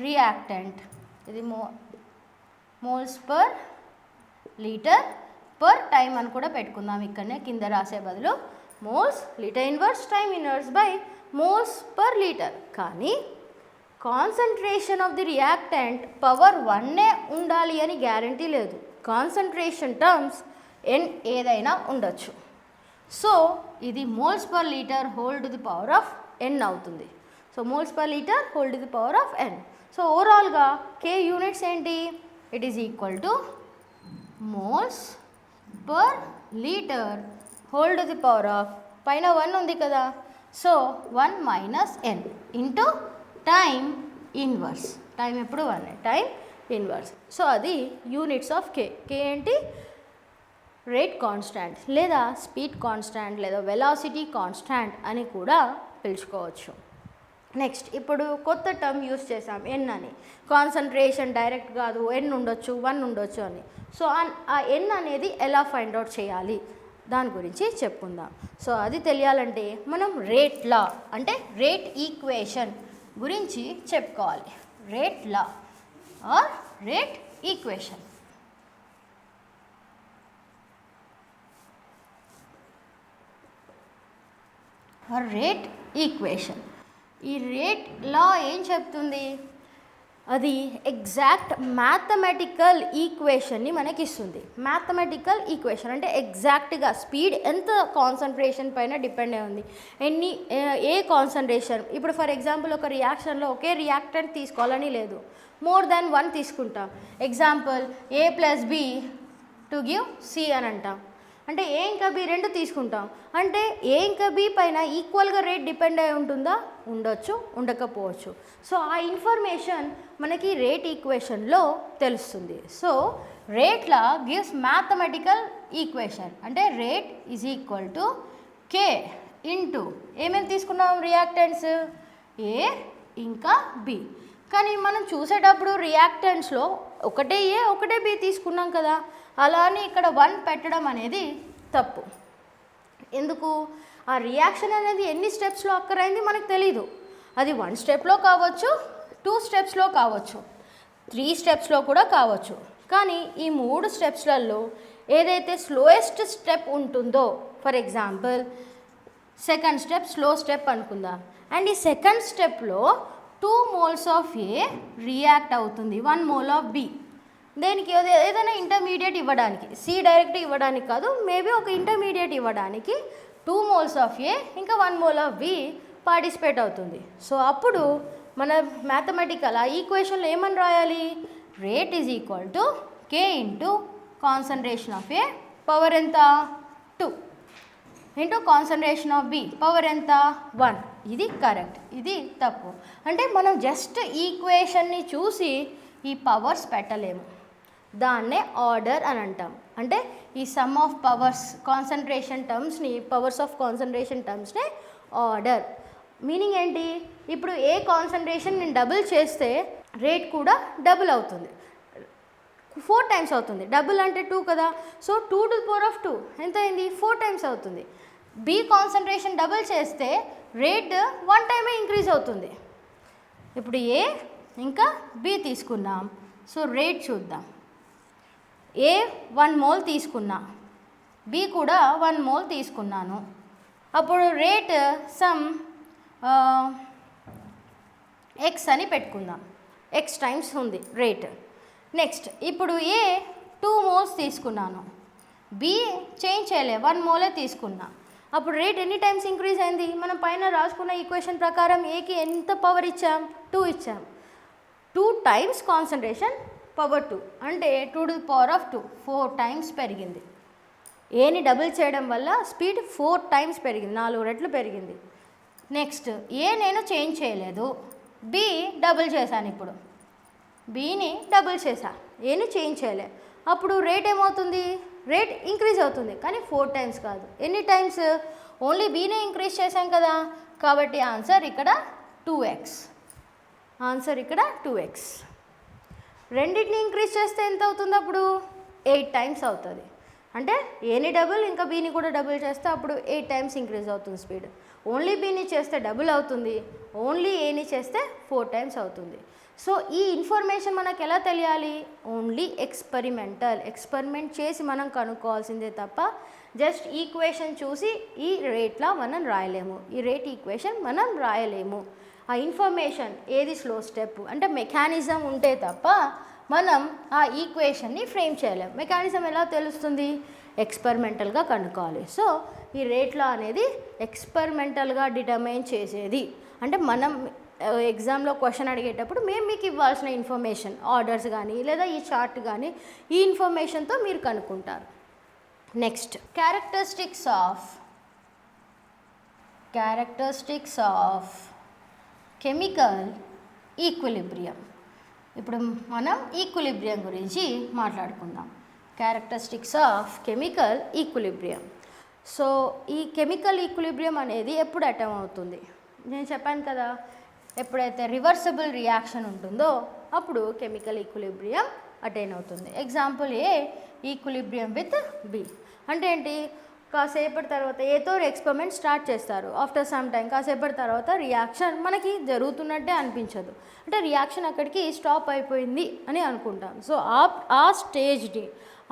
reactant. ఇది moles per litre per time అని కూడా పెట్టుకుందాం. ఇక్కడనే కింద రాసే బదులు moles litre inverse time inverse by moles per litre. కానీ concentration of the reactant power 1 ఉండాలి అని గ్యారంటీ లేదు. కాన్సన్ట్రేషన్ టర్మ్స్ n ఏదైనా ఉండొచ్చు. సో ఇది moles per litre whole to the power of n అవుతుంది. So moles per litre whole to the power of n. So ఓవరాల్గా k యూనిట్స్ ఏంటి? It is equal to moles per litre whole to the power of పైన 1 ఉంది కదా, so 1 minus n into time inverse. Time ఎప్పుడు 1 టైం ఇన్వర్స్. సో అది యూనిట్స్ ఆఫ్ k. k ఏంటి? రేట్ కాన్స్టాంట్ లేదా స్పీడ్ కాన్స్టాంట్ లేదా వెలాసిటీ కాన్స్టాంట్ అని కూడా పిలుచుకోవచ్చు. నెక్స్ట్ ఇప్పుడు కొత్త టర్మ్ యూస్ చేసాం n అని. కాన్సన్ట్రేషన్ డైరెక్ట్ కాదు, n ఉండొచ్చు 1 ఉండొచ్చు అని. సో ఆ n అనేది ఎలా ఫైండ్ అవుట్ చేయాలి దాని గురించి చెప్పుకుందాం. సో అది తెలియాలంటే మనం రేట్ లా అంటే రేట్ ఈక్వేషన్ గురించి చెప్పుకోవాలి. Rate law or rate equation. Rate equation. ఈ రేట్ లా ఏం చెప్తుంది? అది ఎగ్జాక్ట్ మ్యాథమెటికల్ ఈక్వేషన్ని మనకి ఇస్తుంది. మ్యాథమెటికల్ ఈక్వేషన్ అంటే ఎగ్జాక్ట్గా స్పీడ్ ఎంత కాన్సన్ట్రేషన్ పైన డిపెండ్ అయి ఉంది. ఏ కాన్సన్ట్రేషన్, ఇప్పుడు ఫర్ ఎగ్జాంపుల్ ఒక రియాక్షన్లో ఒకే రియాక్టెంట్ తీసుకోవాలని లేదు, మోర్ దాన్ 1 తీసుకుంటాం. Example A + B to give C అని అంటాం. అంటే A ఇంకా B 2 తీసుకుంటాం. అంటే A ఇంకా B పైన ఈక్వల్గా రేట్ డిపెండ్ అయి ఉంటుందా? ఉండొచ్చు, ఉండకపోవచ్చు. సో ఆ ఇన్ఫర్మేషన్ మనకి రేట్ ఈక్వేషన్లో తెలుస్తుంది. సో రేట్లా గివ్స్ మ్యాథమెటికల్ ఈక్వేషన్. అంటే rate is equal to K into ఏమేమి తీసుకున్నాం రియాక్టెంట్స్? A ఇంకా B. కానీ మనం చూసేటప్పుడు రియాక్టెంట్స్లో ఒకటే A ఒకటే B తీసుకున్నాం కదా, అలా అని ఇక్కడ 1 పెట్టడం అనేది తప్పు. ఎందుకు? ఆ రియాక్షన్ అనేది ఎన్ని స్టెప్స్లో అక్కరైంది మనకు తెలీదు. అది 1 స్టెప్లో కావచ్చు, 2 స్టెప్స్లో కావచ్చు, 3 స్టెప్స్లో కూడా కావచ్చు. కానీ ఈ 3 స్టెప్స్లలో ఏదైతే స్లోయెస్ట్ స్టెప్ ఉంటుందో, for example second step slow step అనుకుందాం. అండ్ ఈ సెకండ్ స్టెప్లో 2 moles ఆఫ్ A రియాక్ట్ అవుతుంది 1 mole ఆఫ్ B. దేనికి? ఏదైనా ఇంటర్మీడియట్ ఇవ్వడానికి, C డైరెక్ట్ ఇవ్వడానికి కాదు, మేబీ ఒక ఇంటర్మీడియట్ ఇవ్వడానికి 2 moles ఆఫ్ A ఇంకా 1 mole ఆఫ్ B పార్టిసిపేట్ అవుతుంది. సో అప్పుడు మన మ్యాథమెటికల్ ఆ ఈక్వేషన్లో ఏమని రాయాలి? Rate is equal to K into concentration of A power ఎంత? 2 into concentration of B power ఎంత? 1. ఇది కరెక్ట్, ఇది తప్పు. అంటే మనం జస్ట్ ఈక్వేషన్ని చూసి ఈ పవర్స్ పెట్టలేము. దాన్నే ఆర్డర్ అని అంటాం. అంటే ఈ సమ్ ఆఫ్ పవర్స్ కాన్సన్ట్రేషన్ టర్మ్స్ని, పవర్స్ ఆఫ్ కాన్సన్ట్రేషన్ టర్మ్స్ని ఆర్డర్. మీనింగ్ ఏంటి? ఇప్పుడు ఏ కాన్సన్ట్రేషన్ నేను డబుల్ చేస్తే రేట్ కూడా డబుల్ అవుతుంది, 4 times అవుతుంది. డబుల్ అంటే 2 కదా, so 2 to the power of 2 ఎంత అయింది? 4 times అవుతుంది. B కాన్సన్ట్రేషన్ డబుల్ చేస్తే రేట్ 1 time ఇంక్రీజ్ అవుతుంది. ఇప్పుడు A ఇంకా B తీసుకున్నాం. సో రేట్ చూద్దాం. A 1 mole తీసుకున్నా, B కూడా 1 mole తీసుకున్నాను. అప్పుడు రేట్ సమ్ x అని పెట్టుకుందాం. x టైమ్స్ ఉంది రేట్. నెక్స్ట్ ఇప్పుడు A 2 moles తీసుకున్నాను, B చేంజ్ చేయలే 1 mole తీసుకున్నా. అప్పుడు రేట్ ఎన్ని టైమ్స్ ఇంక్రీజ్ అయింది? మనం పైన రాసుకున్న ఈక్వేషన్ ప్రకారం Aకి ఎంత పవర్ ఇచ్చాం? 2 ఇచ్చాం. 2 times కాన్సన్ట్రేషన్ పవర్ 2 అంటే 2 to the power of 2 4 times పెరిగింది. ఏని డబుల్ చేయడం వల్ల స్పీడ్ 4 times పెరిగింది, 4 రెట్లు పెరిగింది. నెక్స్ట్ ఏ నేను చేంజ్ చేయలేదు, B డబుల్ చేశాను. ఇప్పుడు Bని డబుల్ చేశా, ఏని చేంజ్ చేయలే. అప్పుడు రేట్ ఏమవుతుంది? రేట్ ఇంక్రీజ్ అవుతుంది, కానీ 4 times కాదు. ఎన్ని టైమ్స్? ఓన్లీ Bనే ఇంక్రీజ్ చేశాం కదా, కాబట్టి ఆన్సర్ ఇక్కడ 2x. ఆన్సర్ ఇక్కడ 2x. రెండింటిని ఇంక్రీజ్ చేస్తే ఎంత అవుతుంది? అప్పుడు 8 times అవుతుంది. అంటే ఏని డబుల్ ఇంకా బీని కూడా డబుల్ చేస్తే అప్పుడు 8 టైమ్స్ ఇంక్రీజ్ అవుతుంది స్పీడ్. ఓన్లీ బీని చేస్తే డబుల్ అవుతుంది, ఓన్లీ ఏని చేస్తే 4 టైమ్స్ అవుతుంది. సో ఈ ఇన్ఫర్మేషన్ మనకు ఎలా తెలియాలి? ఓన్లీ ఎక్స్పెరిమెంట్ చేసి మనం కనుక్కోవాల్సిందే తప్ప జస్ట్ ఈక్వేషన్ చూసి ఈ రేట్లా మనం రాయలేము, ఈ రేట్ ఈక్వేషన్ మనం రాయలేము. ఆ ఇన్ఫర్మేషన్ ఏది స్లో స్టెప్ అంటే మెకానిజం ఉంటే తప్ప మనం ఆ ఈక్వేషన్ని ఫ్రేమ్ చేయలేము. మెకానిజం ఎలా తెలుస్తుంది? ఎక్స్పెరిమెంటల్గా కనుక్కోవాలి. సో ఈ రేట్లా అనేది ఎక్స్పెరిమెంటల్గా డిటర్మైన్ చేసేది. అంటే మనం ఎగ్జామ్లో క్వశ్చన్ అడిగేటప్పుడు మేము మీకు ఇవ్వాల్సిన ఇన్ఫర్మేషన్ ఆర్డర్స్ కానీ లేదా ఈ చార్ట్ కానీ ఈ ఇన్ఫర్మేషన్తో మీరు కనుక్కుంటారు. Next characteristics of chemical equilibrium. ఇప్పుడు మనం ఈక్విలిబ్రియం గురించి మాట్లాడుకుందాం. Characteristics of chemical equilibrium. So ఈ కెమికల్ ఈక్విలిబ్రియం అనేది ఎప్పుడు అటైన్ అవుతుంది? నేను చెప్పాను కదా, ఎప్పుడైతే రివర్సిబుల్ రియాక్షన్ ఉంటుందో అప్పుడు కెమికల్ ఈక్విలిబ్రియం అటైన్ అవుతుంది. Example A equilibrium with B అంటే ఏంటి? కాసేపటి తర్వాత ఏతో ఎక్స్పెరిమెంట్ స్టార్ట్ చేస్తారు. ఆఫ్టర్ సమ్ టైం కాసేపటి తర్వాత రియాక్షన్ మనకి జరుగుతున్నట్టే అనిపించదు, అంటే రియాక్షన్ అక్కడికి స్టాప్ అయిపోయింది అని అనుకుంటాం. సో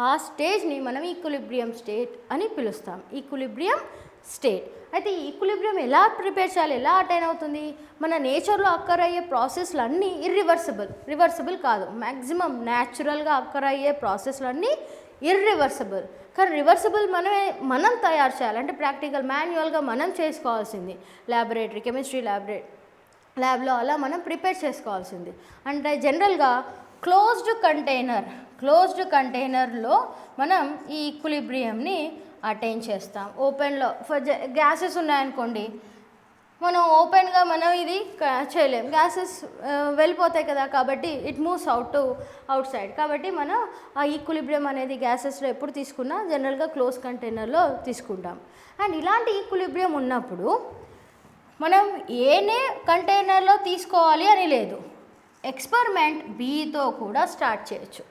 ఆ స్టేజ్ని మనం ఈక్విలిబ్రియం స్టేట్ అని పిలుస్తాం. Equilibrium state. అయితే ఈ ఈక్విలిబ్రియం ఎలా ప్రిపేర్ చేయాలి, ఎలా అటైన్ అవుతుంది? మన నేచర్లో అక్కర్ అయ్యే ప్రాసెస్లు అన్నీ రివర్సిబుల్ కాదు. మ్యాక్సిమం న్యాచురల్గా అక్కర్ అయ్యే ప్రాసెస్లు అన్నీ ఇర్రివర్సిబుల్. కానీ రివర్సిబుల్ మనం తయారు చేయాలి, అంటే ప్రాక్టికల్ మాన్యువల్గా మనం చేసుకోవాల్సింది. ల్యాబొరేటరీ కెమిస్ట్రీ ల్యాబ్లో అలా మనం ప్రిపేర్ చేసుకోవాల్సింది. అంటే జనరల్గా క్లోజ్డ్ కంటైనర్లో మనం ఈ ఈక్విలిబ్రియంని అటైన్ చేస్తాం. ఓపెన్లో గ్యాసెస్ ఉన్నాయనుకోండి, మనం ఓపెన్గా మనం ఇది చేయలేం, గ్యాసెస్ వెళ్ళిపోతాయి కదా, కాబట్టి ఇట్ మూవ్స్ అవుట్ సైడ్. కాబట్టి మనం ఆ ఈక్విలిబ్రియం అనేది గ్యాసెస్లో ఎప్పుడు తీసుకున్నా జనరల్గా క్లోజ్ కంటైనర్లో తీసుకుంటాం. అండ్ ఇలాంటి ఈక్విలిబ్రియం ఉన్నప్పుడు మనం ఏనే కంటైనర్లో తీసుకోవాలి అని లేదు, ఎక్స్పెరిమెంట్ బీతో కూడా స్టార్ట్ చేయొచ్చు.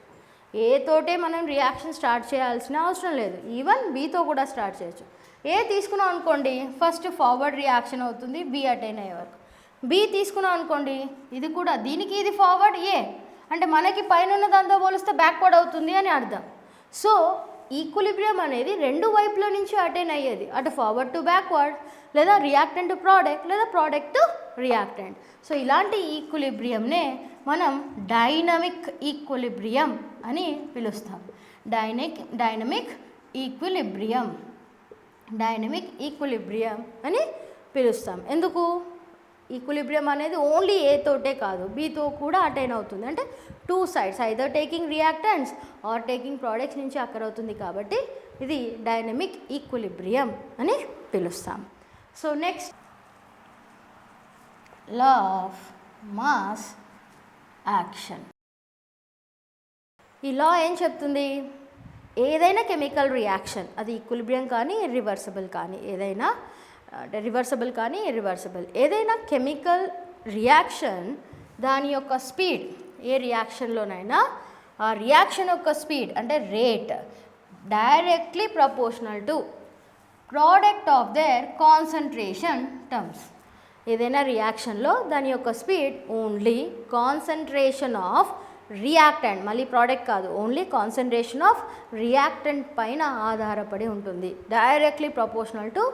ఏతోటే మనం రియాక్షన్ స్టార్ట్ చేయాల్సిన అవసరం లేదు, ఈవెన్ బీతో కూడా స్టార్ట్ చేయొచ్చు. ఏ తీసుకున్నాం అనుకోండి, ఫస్ట్ ఫార్వర్డ్ రియాక్షన్ అవుతుంది బి అటైన్ అయ్యే వరకు. బి తీసుకున్నాం అనుకోండి, ఇది కూడా దీనికి ఇది ఫార్వర్డ్, ఏ అంటే మనకి పైన దాంతో పోలిస్తే బ్యాక్వర్డ్ అవుతుంది అని అర్థం. సో ఈక్విలిబ్రియం అనేది రెండు వైపుల నుంచి అటైన్ అయ్యేది, అటు ఫార్వర్డ్ టు బ్యాక్వర్డ్, లేదా రియాక్టెంట్ టు ప్రోడక్ట్, లేదా ప్రోడక్ట్ టు రియాక్టెంట్. సో ఇలాంటి ఈక్విలిబ్రియంనే మనం డైనమిక్ ఈక్విలిబ్రియం అని పిలుస్తాం. డైనమిక్ ఈక్విలిబ్రియం అని పిలుస్తాం. ఎందుకు? ఈక్విలిబ్రియం అనేది ఓన్లీ ఏ తోటే కాదు, బీతో కూడా అటైన్ అవుతుంది. అంటే two sides either taking reactants or taking products నుంచి అక్కర్ అవుతుంది, కాబట్టి ఇది డైనమిక్ ఈక్విలిబ్రియం అని పిలుస్తాం. So next law of mass action. ఈ లా ఏం చెప్తుంది? ఏదైనా కెమికల్ రియాక్షన్, అది ఈక్విలిబ్రియం కానీ రివర్సిబుల్ కానీ, ఏదైనా రివర్సిబుల్ కానీ ఇర్రివర్సిబుల్, ఏదైనా కెమికల్ రియాక్షన్ దాని యొక్క స్పీడ్, ఏ రియాక్షన్లోనైనా ఆ రియాక్షన్ యొక్క స్పీడ్ అంటే rate directly proportional to product of their concentration terms. ఏదైనా రియాక్షన్లో దాని యొక్క speed only concentration of reactant, మళ్ళీ ప్రోడక్ట్ కాదు, ఓన్లీ కాన్సన్ట్రేషన్ ఆఫ్ రియాక్టెంట్ పైన ఆధారపడి ఉంటుంది. Directly proportional to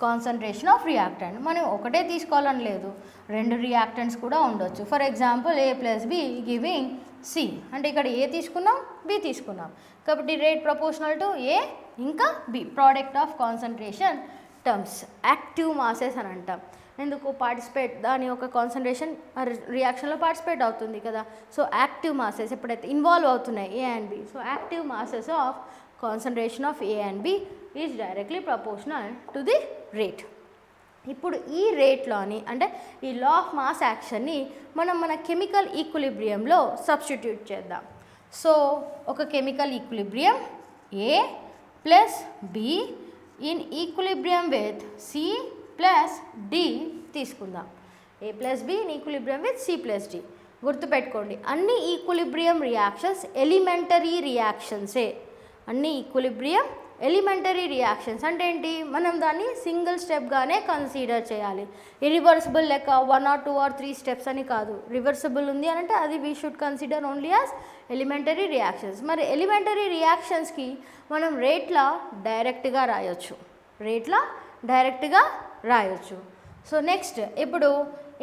concentration of reactant. మనం ఒకటే తీసుకోవాలని లేదు, రెండు రియాక్టెంట్స్ కూడా ఉండొచ్చు. For example A+B giving C, అంటే ఇక్కడ ఏ తీసుకున్నాం, బి తీసుకున్నాం, కాబట్టి రేట్ ప్రపోర్షనల్ టు ఏ ఇంకా B, product of concentration terms. Active masses అని అంటాం. ఎందుకు? దాని యొక్క కాన్సన్ట్రేషన్ రియాక్షన్లో పార్టిసిపేట్ అవుతుంది కదా. సో యాక్టివ్ మాసెస్ ఎప్పుడైతే ఇన్వాల్వ్ అవుతున్నాయి A and B, so active masses of concentration of A and B is directly proportional to the rate. ఇప్పుడు ఈ రేట్లోని అంటే ఈ లా ఆఫ్ మాస్ యాక్షన్ని మనం మన కెమికల్ ఈక్విలిబ్రియంలో సబ్స్టిట్యూట్ చేద్దాం. సో ఒక chemical equilibrium A plus B in equilibrium with C plus D తీసుకుందాం. A+B in equilibrium with C+D. గుర్తుపెట్టుకోండి, అన్ని ఈక్విలిబ్రియం రియాక్షన్స్ ఎలిమెంటరీ రియాక్షన్సే. అన్ని ఈక్విలిబ్రియం ఎలిమెంటరీ రియాక్షన్స్ అంటే ఏంటి, మనం దాన్ని సింగిల్ స్టెప్గానే కన్సిడర్ చేయాలి. ఇరివర్సిబుల్ లెక్క 1 or 2 or 3 స్టెప్స్ అని కాదు. రివర్సిబుల్ ఉంది అని అంటే అది we should consider only as elementary reactions. మరి ఎలిమెంటరీ రియాక్షన్స్కి మనం రేట్లా డైరెక్ట్గా రాయొచ్చు. సో నెక్స్ట్ ఇప్పుడు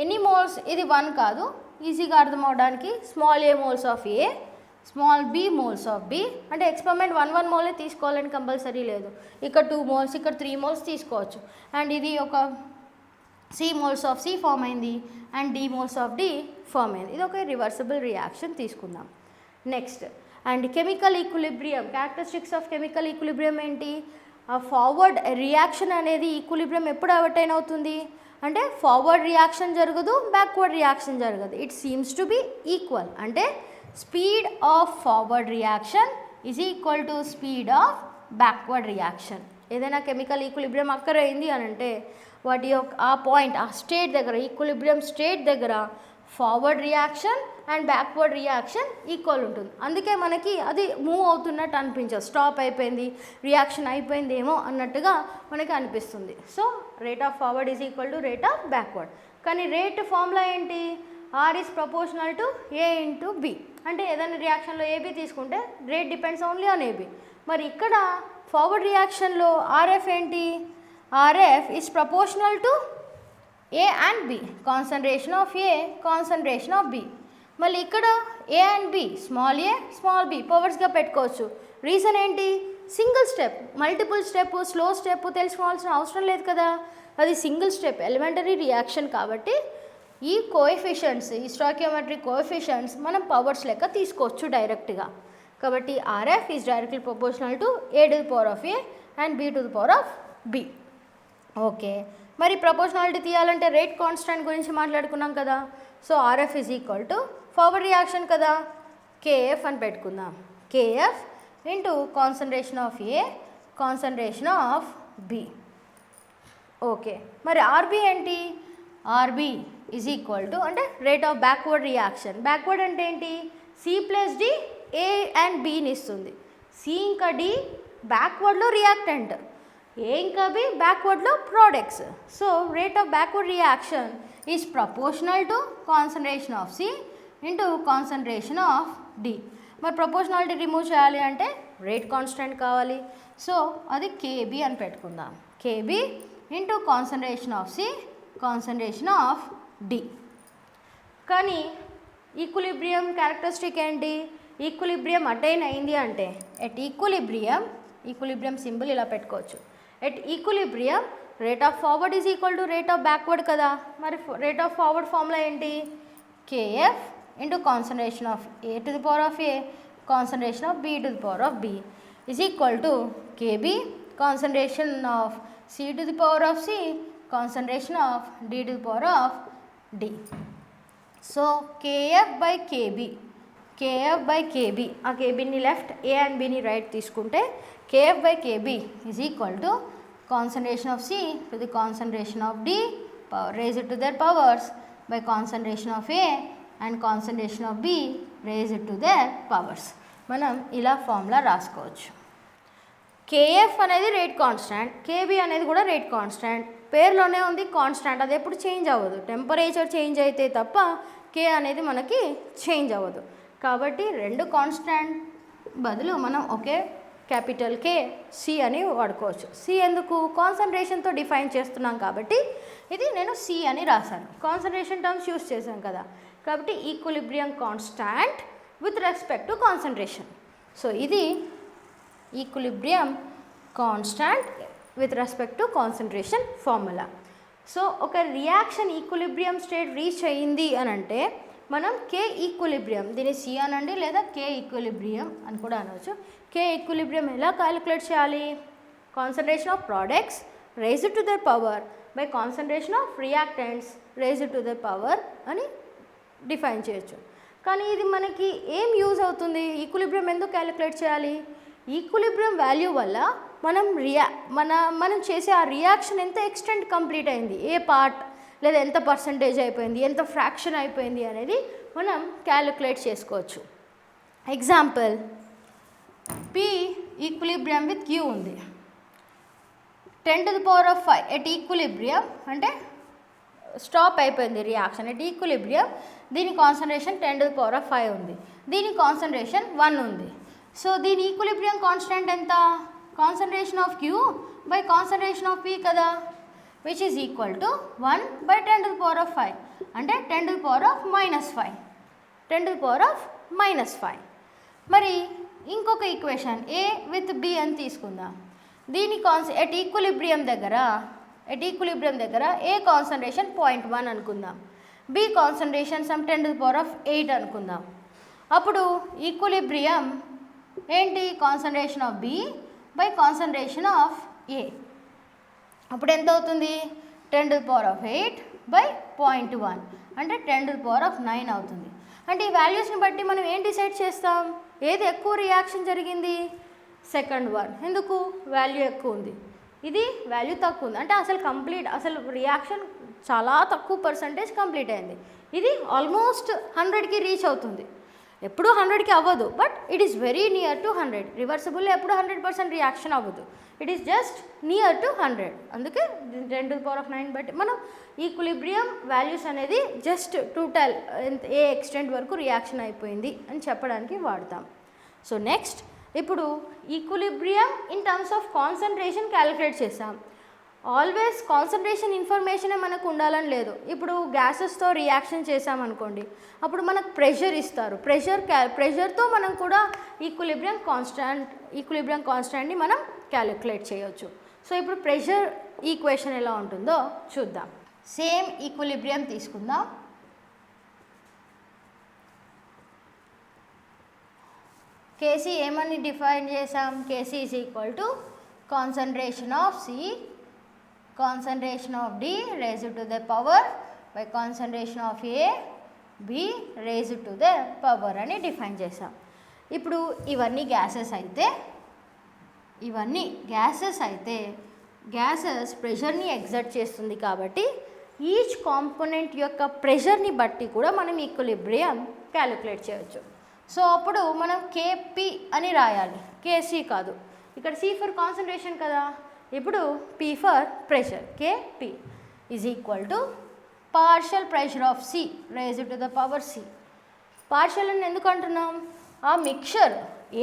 ఎన్ని మోల్స్, ఇది 1 కాదు, ఈజీగా అర్థం అవడానికి small A moles of A, small B moles of B, అంటే ఎక్స్పెరిమెంట్ 1 మోలే తీసుకోవాలని కంపల్సరీ లేదు. ఇక్కడ 2 మోల్స్, ఇక్కడ 3 మోల్స్ తీసుకోవచ్చు. అండ్ ఇది ఒక C moles of C form అయింది and D moles of D form అయింది. ఇది ఒక రివర్సిబుల్ రియాక్షన్ తీసుకుందాం. Next and chemical equilibrium, characteristics of chemical equilibrium ఏంటి, ఆ ఫార్వర్డ్ రియాక్షన్ అనేది ఈక్విలిబ్రియం ఎప్పుడు అటైన్ అవుతుంది అంటే ఫార్వర్డ్ రియాక్షన్ జరగదు, బ్యాక్వర్డ్ రియాక్షన్ జరగదు. It seems to be equal. అంటే speed of forward reaction is equal to speed of backward reaction. ఏదైనా కెమికల్ ఈక్విలిబ్రియం అక్కర్ అయింది అని అంటే వాటి యొక్క ఆ పాయింట్, ఆ స్టేట్ దగ్గర, ఈక్విలిబ్రియం స్టేట్ దగ్గర forward reaction and backward reaction equal ఉంటుంది. అందుకే మనకి అది మూవ్ అవుతున్నట్టు అనిపించదు, స్టాప్ అయిపోయింది, రియాక్షన్ అయిపోయిందేమో అన్నట్టుగా మనకి అనిపిస్తుంది. So rate of forward is equal to rate of backward. కానీ రేట్ ఫార్ములా ఏంటి, R is proportional to A into B. అంటే ఏదైనా రియాక్షన్లో ఏబీ తీసుకుంటే rate depends only on AB. మరి ఇక్కడ ఫార్వర్డ్ రియాక్షన్లో ఆర్ఎఫ్ ఏంటి, RF is proportional to A and B, concentration of A, concentration of B. మళ్ళీ ఇక్కడ A and B, small A small B పవర్స్గా పెట్టుకోవచ్చు. రీజన్ ఏంటి, single step, multiple step, slow step తెలుసుకోవాల్సిన అవసరం లేదు కదా, అది సింగిల్ స్టెప్ ఎలిమెంటరీ రియాక్షన్. కాబట్టి ఈ కోఎఫిషియెంట్స్, ఈ స్టాయికియోమెట్రిక్ కోఎఫిషియెంట్స్ మనం పవర్స్ లెక్క తీసుకోవచ్చు డైరెక్ట్గా. కాబట్టి RF is directly proportional to A to the power of A and B to the power of B. Okay, మరి ప్రపోర్షనాలిటీ తీయాలంటే రేట్ కాన్స్టెంట్ గురించి మాట్లాడుకున్నాం కదా. So RF is equal to forward reaction కదా, కేఎఫ్ అని పెట్టుకుందాం. KF into concentration of A, concentration of B. Okay, మరి ఆర్బి ఏంటి, ఆర్బి ఈజ్ ఈక్వల్ టు అంటే rate of backward reaction. Backward అంటే ఏంటి, C plus D A and బిని ఇస్తుంది. సి ఇంకా డి బ్యాక్వర్డ్లో రియాక్టెంట్, ఏ ఇంకా బి బ్యాక్వర్డ్లో products. So rate of backward reaction is proportional to concentration of C into concentration of D. మరి ప్రపోర్షనాలిటీ రిమూవ్ చేయాలి అంటే రేట్ కాన్స్టెంట్ కావాలి. సో అది కేబి అని పెట్టుకుందాం. KB into concentration of C, concentration of D. కానీ ఈక్విలిబ్రియం క్యారెక్టరిస్టిక్ ఏంటి, ఈక్విలిబ్రియం అటైన్ అయింది అంటే ఎట్ ఈక్విలిబ్రియం సింబల్ ఇలా పెట్టుకోవచ్చు. At equilibrium rate of forward is equal to rate of backward కదా. మరి రేట్ ఆఫ్ ఫార్వర్డ్ ఫార్ములా ఏంటి, KF into concentration of A to the power of A, concentration of B to the power of B is equal to KB concentration of C to the power of C, concentration of D to the power of D. So KF by KB, ఆ కేబీని లెఫ్ట్, ఏ అండ్ బిని రైట్ తీసుకుంటే KF by KB is equal to concentration of C to the concentration of D raised to their powers by concentration of A and concentration of B raised to their powers. మనం ఇలా ఫార్ములా రాసుకోవచ్చు. కేఎఫ్ అనేది రేట్ కాన్స్టాంట్, కేబీ అనేది కూడా రేట్ కాన్స్టాంట్. పేరులోనే ఉంది కాన్స్టాంట్, అది ఎప్పుడు చేంజ్ అవ్వదు. టెంపరేచర్ చేంజ్ అయితే తప్ప కే అనేది మనకి చేంజ్ అవ్వదు. కాబట్టి రెండు కాన్స్టాంట్ బదులు మనం ఒకే క్యాపిటల్ కే సి అని వాడుకోవచ్చు. సి ఎందుకు, కాన్సన్ట్రేషన్తో డిఫైన్ చేస్తున్నాం కాబట్టి ఇది నేను సి అని రాశాను. కాన్సన్ట్రేషన్ టర్మ్స్ యూస్ చేశాం కదా, కాబట్టి equilibrium constant with respect to concentration. So ఇది equilibrium constant with respect to concentration formula. So ఒక రియాక్షన్ ఈక్విలిబ్రియం స్టేట్ రీచ్ అయ్యింది అని అంటే మనం కే ఈక్విలిబ్రియం, దీన్ని సి అనండి లేదా కే ఈక్విలిబ్రియం అని కూడా అనవచ్చు. కే ఈక్విలిబ్రియం ఎలా క్యాలిక్యులేట్ చేయాలి, concentration of products raised to their power by concentration of reactants raised to their power అని డిఫైన్ చేయొచ్చు. కానీ ఇది మనకి ఏం యూజ్ అవుతుంది, ఈక్విలిబ్రియం ఎందుకు క్యాలిక్యులేట్ చేయాలి, ఈక్విలిబ్రియం వాల్యూ వల్ల మనం చేసే ఆ రియాక్షన్ ఎంత ఎక్స్టెంట్ కంప్లీట్ అయింది, ఏ పార్ట్ లేదా ఎంత పర్సంటేజ్ అయిపోయింది, ఎంత ఫ్రాక్షన్ అయిపోయింది అనేది మనం క్యాలిక్యులేట్ చేసుకోవచ్చు. Example, P equilibrium with Q ఉంది. 10⁵ ఎట్ ఈక్విలిబ్రియం అంటే స్టాప్ అయిపోయింది రియాక్షన్. ఎట్ ఈక్విలిబ్రియం దీని కాన్సన్ట్రేషన్ 10⁵ ఉంది, దీని కాన్సన్ట్రేషన్ 1 ఉంది. సో దీని ఈక్విలిబ్రియం కాన్స్టెంట్ ఎంత? Concentration of Q by concentration of P కదా, విచ్ ఈజ్ ఈక్వల్ టు 1/10⁵ అంటే 10⁻⁻5, 10⁻⁻5. మరి ఇంకొక ఈక్వేషన్ A విత్ B అని తీసుకుందాం. దీని ఎట్ ఈక్విలిబ్రియం దగ్గర A కాన్సన్ట్రేషన్ 0.1 అనుకుందాం, B కాన్సన్ట్రేషన్ సమ్ 10⁸ అనుకుందాం. అప్పుడు ఈక్విలిబ్రియం ఏంటి? Concentration of B by concentration of A. అప్పుడు ఎంత అవుతుంది? 10⁸ అంటే 10⁹ అవుతుంది. అంటే ఈ వాల్యూస్ని బట్టి మనం ఏం డిసైడ్ చేస్తాం? ఏది ఎక్కువ రియాక్షన్ జరిగింది? Second one. ఎందుకు? వాల్యూ ఎక్కువ ఉంది, ఇది వాల్యూ తక్కువ ఉంది. అంటే అసలు రియాక్షన్ చాలా తక్కువ పర్సంటేజ్ కంప్లీట్ అయింది. ఇది ఆల్మోస్ట్ 100కి రీచ్ అవుతుంది. ఎప్పుడు 100కి అవ్వదు, but it is very near to 100. Reversible ఎప్పుడు 100% రియాక్షన్ అవ్వదు, it is just near to 100. అందుకే 10⁹ బట్టి మనం ఈక్విలిబ్రియం వాల్యూస్ అనేది just to tell a extent వరకు రియాక్షన్ అయిపోయింది అని చెప్పడానికి వాడతాం. సో నెక్స్ట్, ఇప్పుడు equilibrium in terms of concentration calculate చేసాం. ఆల్వేస్ కాన్సన్ట్రేషన్ ఇన్ఫర్మేషనే మనకు ఉండాలని లేదు. ఇప్పుడు గ్యాసెస్తో రియాక్షన్ చేసామనుకోండి, అప్పుడు మనకు ప్రెషర్ ఇస్తారు. ప్రెషర్తో మనం కూడా ఈక్విలిబ్రియం కాన్స్టాంట్ని మనం క్యాలిక్యులేట్ చేయొచ్చు. సో ఇప్పుడు ప్రెషర్ ఈక్వేషన్ ఎలా ఉంటుందో చూద్దాం. సేమ్ ఈక్విలిబ్రియం తీసుకుందాం. కేసీ ఏమని డిఫైన్ చేసాం? KC is equal to concentration of C, concentration of D raised to the power by concentration of A, B raised to the power అని డిఫైన్ చేసాం. ఇప్పుడు ఇవన్నీ గ్యాసెస్ అయితే గ్యాసెస్ ప్రెషర్ని ఎగ్జర్ట్ చేస్తుంది కాబట్టి ఈచ్ కాంపోనెంట్ యొక్క ప్రెషర్ని బట్టి కూడా మనం ఈక్విలిబ్రియం క్యాలిక్యులేట్ చేయొచ్చు. సో అప్పుడు మనం KP అని రాయాలి, KC కాదు. ఇక్కడ C ఫర్ కాన్సన్ట్రేషన్ కదా, ఇప్పుడు P for pressure. KP is equal to partial pressure of C raised to the power C. Partial అని ఎందుకు అంటున్నాం? ఆ మిక్చర్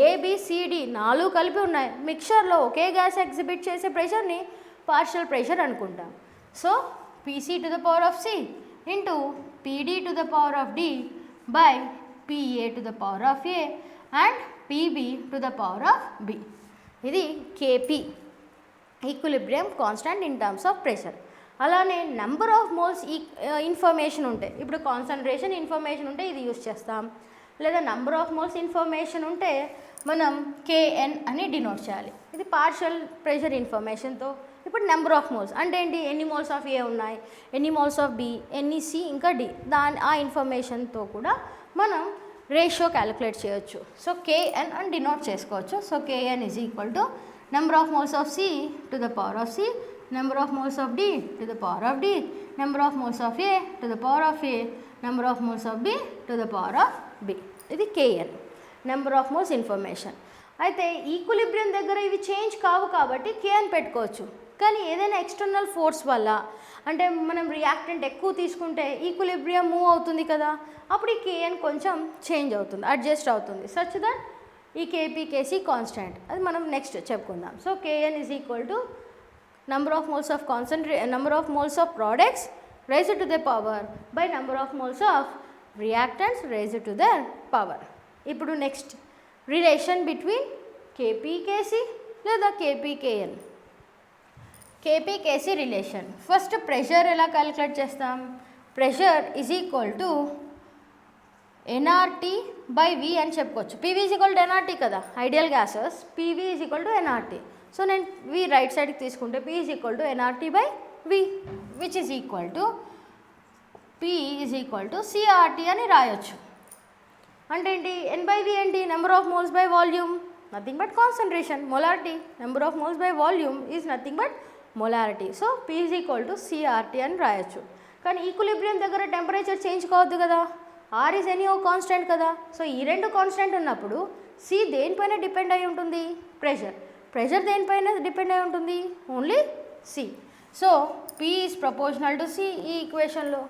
ABCD 4 కలిపి ఉన్నాయి, మిక్చర్లో ఒకే గ్యాస్ ఎగ్జిబిట్ చేసే ప్రెషర్ని పార్షియల్ ప్రెషర్ అనుకుంటాం. So PC to the power of C into PD to the power of D by PA to the power of A and PB to the power of B. ఇది KP equilibrium constant in terms of pressure. అలానే నెంబర్ ఆఫ్ మోల్స్ ఇన్ఫర్మేషన్ ఉంటే, ఇప్పుడు కాన్సన్ట్రేషన్ ఇన్ఫర్మేషన్ ఉంటే ఇది యూస్ చేస్తాం, లేదా నెంబర్ ఆఫ్ మోల్స్ ఇన్ఫర్మేషన్ ఉంటే మనం KN అని డినోట్ చేయాలి. ఇది పార్షియల్ ప్రెషర్ ఇన్ఫర్మేషన్తో. ఇప్పుడు నెంబర్ ఆఫ్ మోల్స్ అంటే ఏంటి? ఎన్ని మోల్స్ ఆఫ్ A ఉన్నాయి, ఎన్ని మోల్స్ ఆఫ్ B, ఎన్ని C ఇంకా D, ఆ ఇన్ఫర్మేషన్తో కూడా మనం రేషియో క్యాలిక్యులేట్ చేయొచ్చు. సో KN అని డినోట్ చేసుకోవచ్చు. So KN is equal to number of moles of C to the power of C, number of moles of D to the power of D, number of moles of A to the power of A, number of moles of B to the power of B. ఇది KN, number of moles information. అయితే ఈక్విలిబ్రియం దగ్గర ఇవి చేంజ్ కావు కాబట్టి KN పెట్టుకోవచ్చు. కానీ ఏదైనా ఎక్స్టర్నల్ ఫోర్స్ వల్ల, అంటే మనం రియాక్టెంట్ ఎక్కువ తీసుకుంటే ఈక్విలిబ్రియం మూవ్ అవుతుంది కదా, అప్పుడు ఈ KN కొంచెం చేంజ్ అవుతుంది, అడ్జస్ట్ అవుతుంది, సచ్ దట్ ఈ KP KC కాన్స్టాంట్. అది మనం నెక్స్ట్ చెప్పుకుందాం. So KN is equal to number of moles of products raised to the power by number of moles of reactants raised to the power. ఇప్పుడు next relation between KP KC లేదా KP KN. KP KC relation. First pressure ఎలా క్యాలిక్యులేట్ చేస్తాం? Pressure is equal to NRT by V అని చెప్పుకోవచ్చు. PV is equal to NRT కదా, ideal gases PV is equal to NRT. So నేను V రైట్ సైడ్కి తీసుకుంటే P is equal to NRT by V, which is equal to P is equal to CRT అని రాయొచ్చు. అంటే ఏంటి? N బై V ఏంటి? Number of moles by volume, nothing but concentration. Molarity, number of moles by volume is nothing but molarity. So P is equal to CRT అని రాయొచ్చు. కానీ ఈక్విలిబ్రియం దగ్గర టెంపరేచర్ చేంజ్ కావద్దు కదా, R is anyhow constant కదా. సో ఈ రెండు కాన్స్టెంట్ ఉన్నప్పుడు సి దేనిపైన డిపెండ్ అయి ఉంటుంది? ప్రెషర్. ప్రెషర్ దేనిపైన డిపెండ్ అయి ఉంటుంది? Only C. So P is proportional to C ఈ ఈక్వేషన్లో.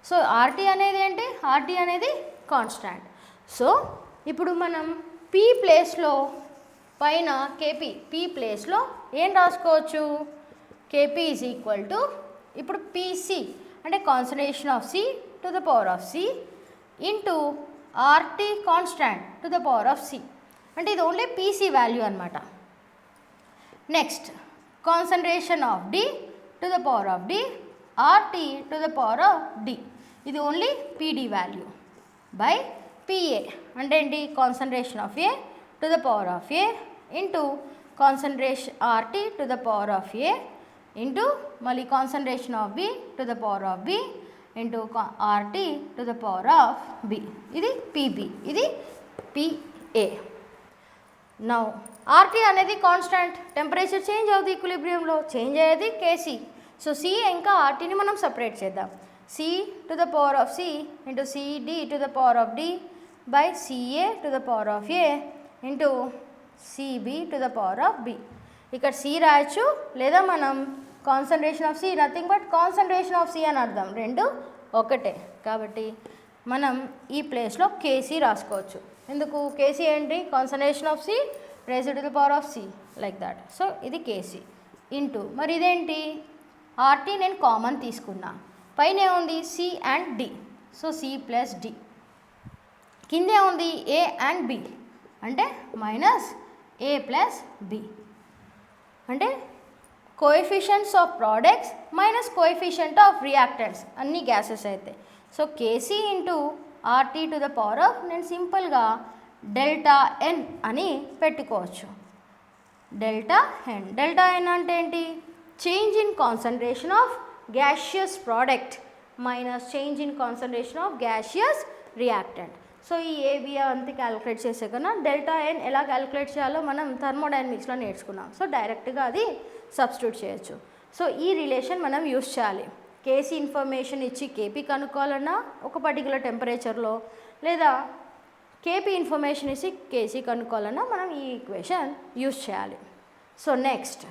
సో ఆర్టీ అనేది ఏంటి? ఆర్టీ అనేది కాన్స్టాంట్. సో ఇప్పుడు మనం పి ప్లేస్లో పైన కేపీ, పి ప్లేస్లో ఏం రాసుకోవచ్చు? కేపీ ఈజ్ ఈక్వల్ టు ఇప్పుడు పిసి అంటే concentration of C to the power of C into RT constant to the power of C. అంటే ఇది ఓన్లీ పీసీ వాల్యూ అనమాట. Next concentration of D to the power of D RT to the power of D, ఇది only PD value by PA అంటే ఏంటి? Concentration of A to the power of A into concentration RT to the power of A into మళ్ళీ concentration of B to the power of B into RT to the power of B, ఇది పీబీ, ఇది పిఏ. నౌ ఆర్టీ అనేది కాన్స్టాంట్, టెంపరేచర్ చేంజ్ అవుతుంది ఈక్విలిబ్రియంలో, చేంజ్ అయ్యేది కేసీ. సో సి ఇంకా ఆర్టీని మనం సపరేట్ చేద్దాం. C to the power of C into CD to the power of D by CA to the power of A into CB to the power of B. ఇక్కడ సి రాయొచ్చు లేదా మనం concentration of C nothing but concentration of C అని అర్థం, రెండు ఒకటే. కాబట్టి మనం ఈ ప్లేస్లో కేసీ రాసుకోవచ్చు. ఎందుకు? కేసీ ఏంటి? Concentration of C raised to the power of C like that. So ఇది కేసీ ఇంటూ మరి ఇదేంటి? ఆర్టీ నేను కామన్ తీసుకున్నా, పైన ఏముంది? C and D, so C plus D. కిందే ఉంది ఏ అండ్ బి అంటే మైనస్ ఏ ప్లస్ బి, అంటే coefficients of products minus coefficient of reactants అన్ని గ్యాసెస్ అయితే. So KC into RT to the power of నేను సింపుల్గా డెల్టా ఎన్ అని పెట్టుకోవచ్చు. డెల్టా ఎన్, డెల్టా ఎన్ అంటే ఏంటి? Change in concentration of gaseous product minus change in concentration of gaseous reactant. So ఈ ఏబి అంతా క్యాలిక్యులేట్ చేసే కన్నా డెల్టా ఎన్ ఎలా క్యాలిక్యులేట్ చేయాలో మనం థర్మోడైనమిక్స్లో నేర్చుకున్నాం. సో డైరెక్ట్గా అది సబ్స్టిట్యూట్ చేయొచ్చు. సో ఈ రిలేషన్ మనం యూస్ చేయాలి. కేసీ ఇన్ఫర్మేషన్ ఇచ్చి కేపీ కనుక్కోవాలన్నా ఒక పర్టికులర్ టెంపరేచర్లో, లేదా కేపీ ఇన్ఫర్మేషన్ ఇచ్చి కేసీ కనుక్కోవాలన్నా మనం ఈ ఈక్వేషన్ యూస్ చేయాలి. సో నెక్స్ట్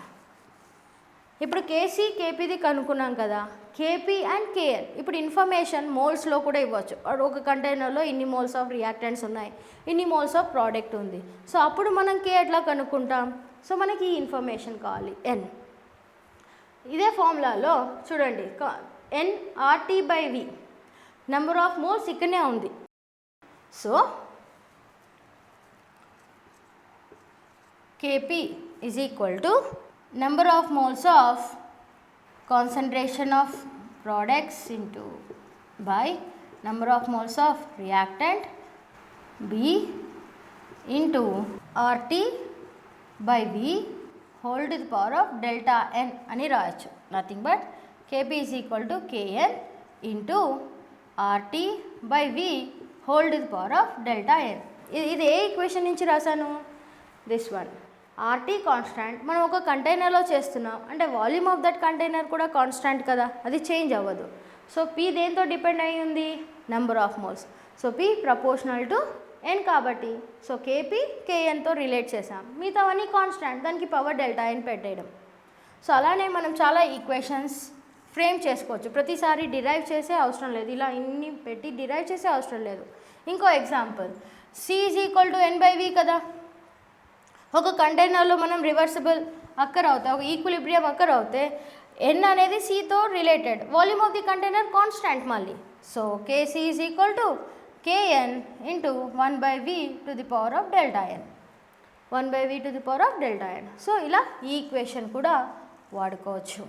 ఇప్పుడు కేసీ కేపీది కనుక్కున్నాం కదా, కేపీ అండ్ కేఎల్. ఇప్పుడు ఇన్ఫర్మేషన్ మోల్స్లో కూడా ఇవ్వచ్చు. ఒక కంటైనర్లో ఇన్ని మోల్స్ ఆఫ్ రియాక్టెంట్స్ ఉన్నాయి, ఇన్ని మోల్స్ ఆఫ్ ప్రోడక్ట్ ఉంది. సో అప్పుడు మనం కే ఎట్లా కనుక్కుంటాం? సో మనకి ఈ ఇన్ఫర్మేషన్ కావాలి ఎన్. ఇదే ఫార్ములాలో చూడండి N RT by V, number of moles ఇక్కడనే ఉంది. So KP is equal to number of moles of concentration of products into by number of moles of reactant B into RT by V whole to the power of delta n అని రాయొచ్చు. Nothing but KP is equal to KN into RT by V whole to the power of delta n. ఇది ఏ ఈక్వేషన్ నుంచి రాశాను? This one. ఆర్టీ కాన్స్టాంట్, మనం ఒక కంటైనర్లో చేస్తున్నాం అంటే వాల్యూమ్ ఆఫ్ దట్ కంటైనర్ కూడా కాన్స్టాంట్ కదా, అది చేంజ్ అవ్వదు. సో పి దేంతో డిపెండ్ అయి ఉంది? Number of moles. So P proportional to N కాబట్టి సో కేపీ కేఎన్తో రిలేట్ చేసాం, మిగతావన్నీ కాన్స్టాంట్, దానికి పవర్ డెల్టా ఎన్ పెట్టేయడం. సో అలానే మనం చాలా ఈక్వేషన్స్ ఫ్రేమ్ చేసుకోవచ్చు. ప్రతిసారి డిరైవ్ చేసే అవసరం లేదు, ఇలా ఇన్ని పెట్టి డిరైవ్ చేసే అవసరం లేదు. ఇంకో example, C is equal to N by V కదా. ఒక కంటైనర్లో మనం రివర్సిబుల్ అక్కర్ అవుతాయి, ఒక ఈక్విలిబ్రియం అక్కర్ అవుతే ఎన్ అనేది సితో related, volume of the container constant మళ్ళీ. So KC is equal to KN into 1/v to the power of delta N, 1/v to the power of delta N. So ఇలా ఈ ఈక్వేషన్ కూడా వాడుకోవచ్చు.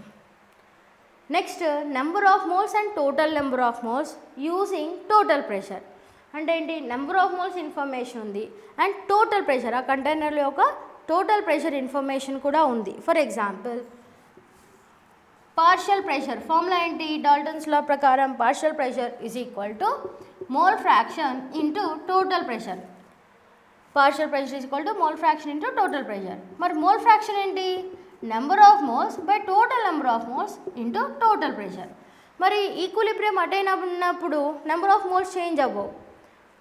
Next number of moles and total number of moles using total pressure. అంటే ఏంటి? నెంబర్ ఆఫ్ మోల్స్ ఇన్ఫర్మేషన్ ఉంది అండ్ టోటల్ ప్రెషర్, ఆ కంటైనర్లో యొక్క టోటల్ ప్రెషర్ ఇన్ఫర్మేషన్ కూడా ఉంది. For example partial pressure formula ఏంటి? డాల్టన్స్ లా ప్రకారం partial pressure is equal to mole fraction into total pressure. Partial pressure is equal to mole fraction into total pressure. మరి మోల్ ఫ్రాక్షన్ ఏంటి? Number of moles by total number of moles into total pressure. మరి ఈక్విలిబ్రియం అటైన్ ఉన్నప్పుడు నెంబర్ ఆఫ్ మోల్స్ చేంజ్ అవ్వవు.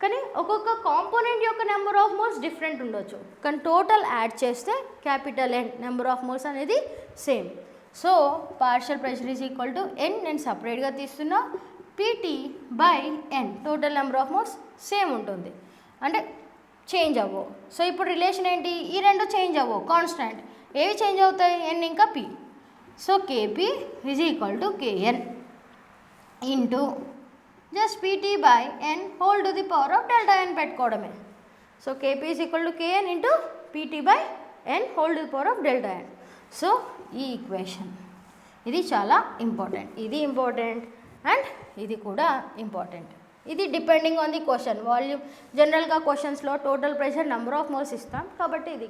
కానీ ఒక్కొక్క కాంపోనెంట్ యొక్క నెంబర్ ఆఫ్ మోల్స్ డిఫరెంట్ ఉండొచ్చు, కానీ టోటల్ యాడ్ చేస్తే capital N number of moles అనేది same. So partial pressure is equal to N, నేను సపరేట్గా తీస్తున్నా, PT/N total number of moles same ఉంటుంది, అంటే చేంజ్ అవ్వవు. సో ఇప్పుడు రిలేషన్ ఏంటి, ఈ రెండు చేంజ్ అవ్వవు, కాన్స్టాంట్. ఏవి చేంజ్ అవుతాయి, N ఇంకా P. So KP is equal to KN into just PT/N whole to the power of delta N పెట్టుకోవడమే. So KP is equal to KN into PT/N whole to the power of delta N. So ఈ ఈక్వేషన్ ఇది చాలా ఇంపార్టెంట్, ఇది ఇంపార్టెంట్ అండ్ ఇది కూడా ఇంపార్టెంట్. ఇది depending on the question, volume. జనరల్గా క్వశ్చన్స్లో total pressure number of moles ఇస్తాం కాబట్టి ఇది,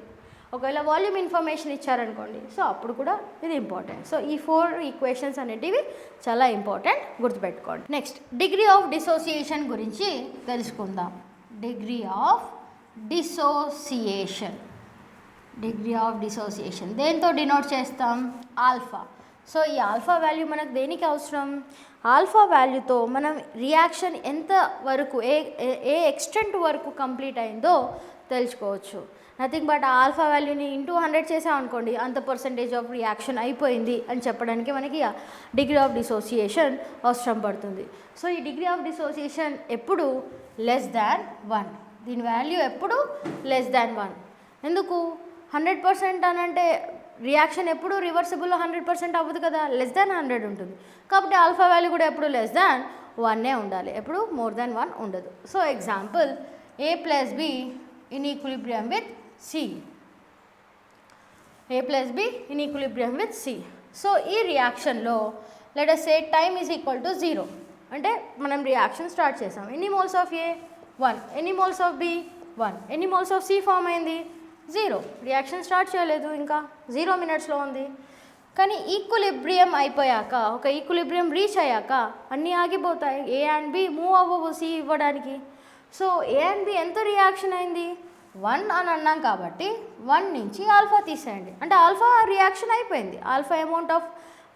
ఒకవేళ వాల్యూమ్ ఇన్ఫర్మేషన్ ఇచ్చారనుకోండి సో అప్పుడు కూడా ఇది ఇంపార్టెంట్. సో ఈ 4 ఈక్వేషన్స్ అనేటివి చాలా ఇంపార్టెంట్, గుర్తుపెట్టుకోండి. నెక్స్ట్ డిగ్రీ ఆఫ్ డిసోసియేషన్ గురించి తెలుసుకుందాం. Degree of dissociation, degree of dissociation దేంతో డినోట్ చేస్తాం, ఆల్ఫా. సో ఈ ఆల్ఫా వాల్యూ మనకు దేనికి అవసరం, ఆల్ఫా వాల్యూతో మనం రియాక్షన్ ఎంత వరకు ఏ ఎక్స్టెంట్ వరకు కంప్లీట్ అయిందో తెలుసుకోవచ్చు. నథింగ్ బట్ ఆల్ఫా వాల్యూని ఇంటూ 100 చేసామనుకోండి అంత పర్సంటేజ్ ఆఫ్ రియాక్షన్ అయిపోయింది అని చెప్పడానికి మనకి డిగ్రీ ఆఫ్ డిసోసియేషన్ అవసరం పడుతుంది. సో ఈ డిగ్రీ ఆఫ్ డిసోసియేషన్ ఎప్పుడు <1, దీని వాల్యూ ఎప్పుడు <1. ఎందుకు 100% అని అంటే రియాక్షన్ ఎప్పుడు రివర్సిబుల్లో 100% అవ్వదు కదా, <100 ఉంటుంది. కాబట్టి ఆల్ఫా వాల్యూ కూడా ఎప్పుడు <1 ఉండాలి, ఎప్పుడు <1 ఉండదు. So example A+B in equilibrium with C, A+B in equilibrium with C. So ఈ రియాక్షన్లో let us say time is equal to 0, అంటే మనం రియాక్షన్ స్టార్ట్ చేసాం. ఎన్ని మోల్స్ ఆఫ్ A 1, ఎన్ని మోల్స్ ఆఫ్ B 1, ఎన్ని మోల్స్ ఆఫ్ C ఫామ్ అయింది 0. రియాక్షన్ స్టార్ట్ చేయలేదు, ఇంకా 0 minutesలో ఉంది. కానీ ఈక్విలిబ్రియం అయిపోయాక, ఒక ఈక్విలిబ్రియం రీచ్ అయ్యాక అన్నీ ఆగిపోతాయి, A అండ్ B మూవ్ అవ్వవు C ఇవ్వడానికి. సో A అండ్ B ఎంత రియాక్షన్ అయింది 1 అని అన్నాం కాబట్టి 1 నుంచి ఆల్ఫా తీసేయండి, అంటే ఆల్ఫా రియాక్షన్ అయిపోయింది, ఆల్ఫా అమౌంట్ ఆఫ్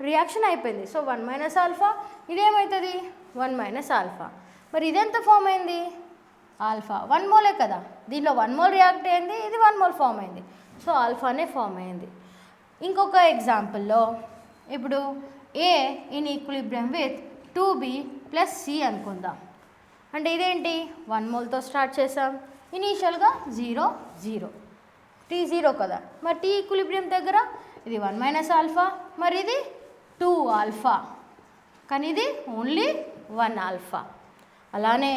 రియాక్షన్ అయిపోయింది. సో 1 మైనస్ ఆల్ఫా, ఇదేమవుతుంది 1 మైనస్ ఆల్ఫా. మరి ఇదెంత ఫామ్ అయింది, ఆల్ఫా 1 మోలే కదా, దీనిలో 1 మోల్ రియాక్ట్ అయింది, ఇది 1 మోల్ ఫామ్ అయింది. సో ఆల్ఫానే ఫామ్ అయింది. ఇంకొక ఎగ్జాంపుల్లో ఇప్పుడు A in equilibrium with 2B + C అనుకుందాం. అంటే ఇదేంటి 1 మోల్తో స్టార్ట్ చేసాం, ఇనీషియల్గా 0 0, T0 కదా, మరి T ఈక్విలిబ్రియం దగ్గర ఇది 1 మైనస్ ఆల్ఫా, మరి ఇది 2 ఆల్ఫా, కానీ ఇది ఓన్లీ 1 ఆల్ఫా. అలానే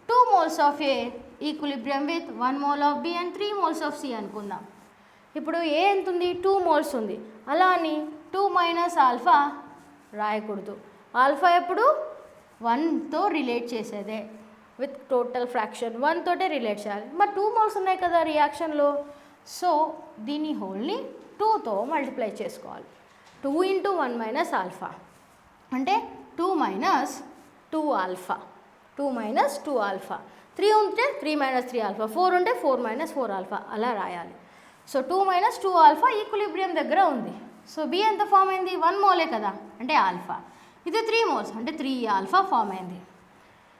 2 moles of A equilibrium with 1 mole of B and 3 moles of C అనుకుందాం. ఇప్పుడు A ఎంత ఉంది 2 moles ఉంది, అలా అని 2 మైనస్ ఆల్ఫా రాయకూడదు, ఆల్ఫా ఎప్పుడు 1తో రిలేట్ చేసేదే, విత్ టోటల్ ఫ్రాక్షన్ 1 తోటే రిలేట్ చేయాలి. మరి 2 moles ఉన్నాయి కదా రియాక్షన్లో, సో దీన్ని హోల్ని 2తో మల్టిప్లై చేసుకోవాలి. 2 × 1 మైనస్ ఆల్ఫా అంటే 2 మైనస్ 2 ఆల్ఫా, 2 మైనస్ 2 ఆల్ఫా. 3 ఉంటే 3 మైనస్ 3 ఆల్ఫా, 4 ఉంటే 4 మైనస్ 4 ఆల్ఫా, అలా రాయాలి. సో 2 మైనస్ 2 ఆల్ఫా ఈక్విలిబ్రియం దగ్గర ఉంది. సో B ఎంత ఫామ్ అయింది 1 మోలే కదా, అంటే ఆల్ఫా. ఇది 3 moles అంటే 3 ఆల్ఫా ఫామ్ అయింది.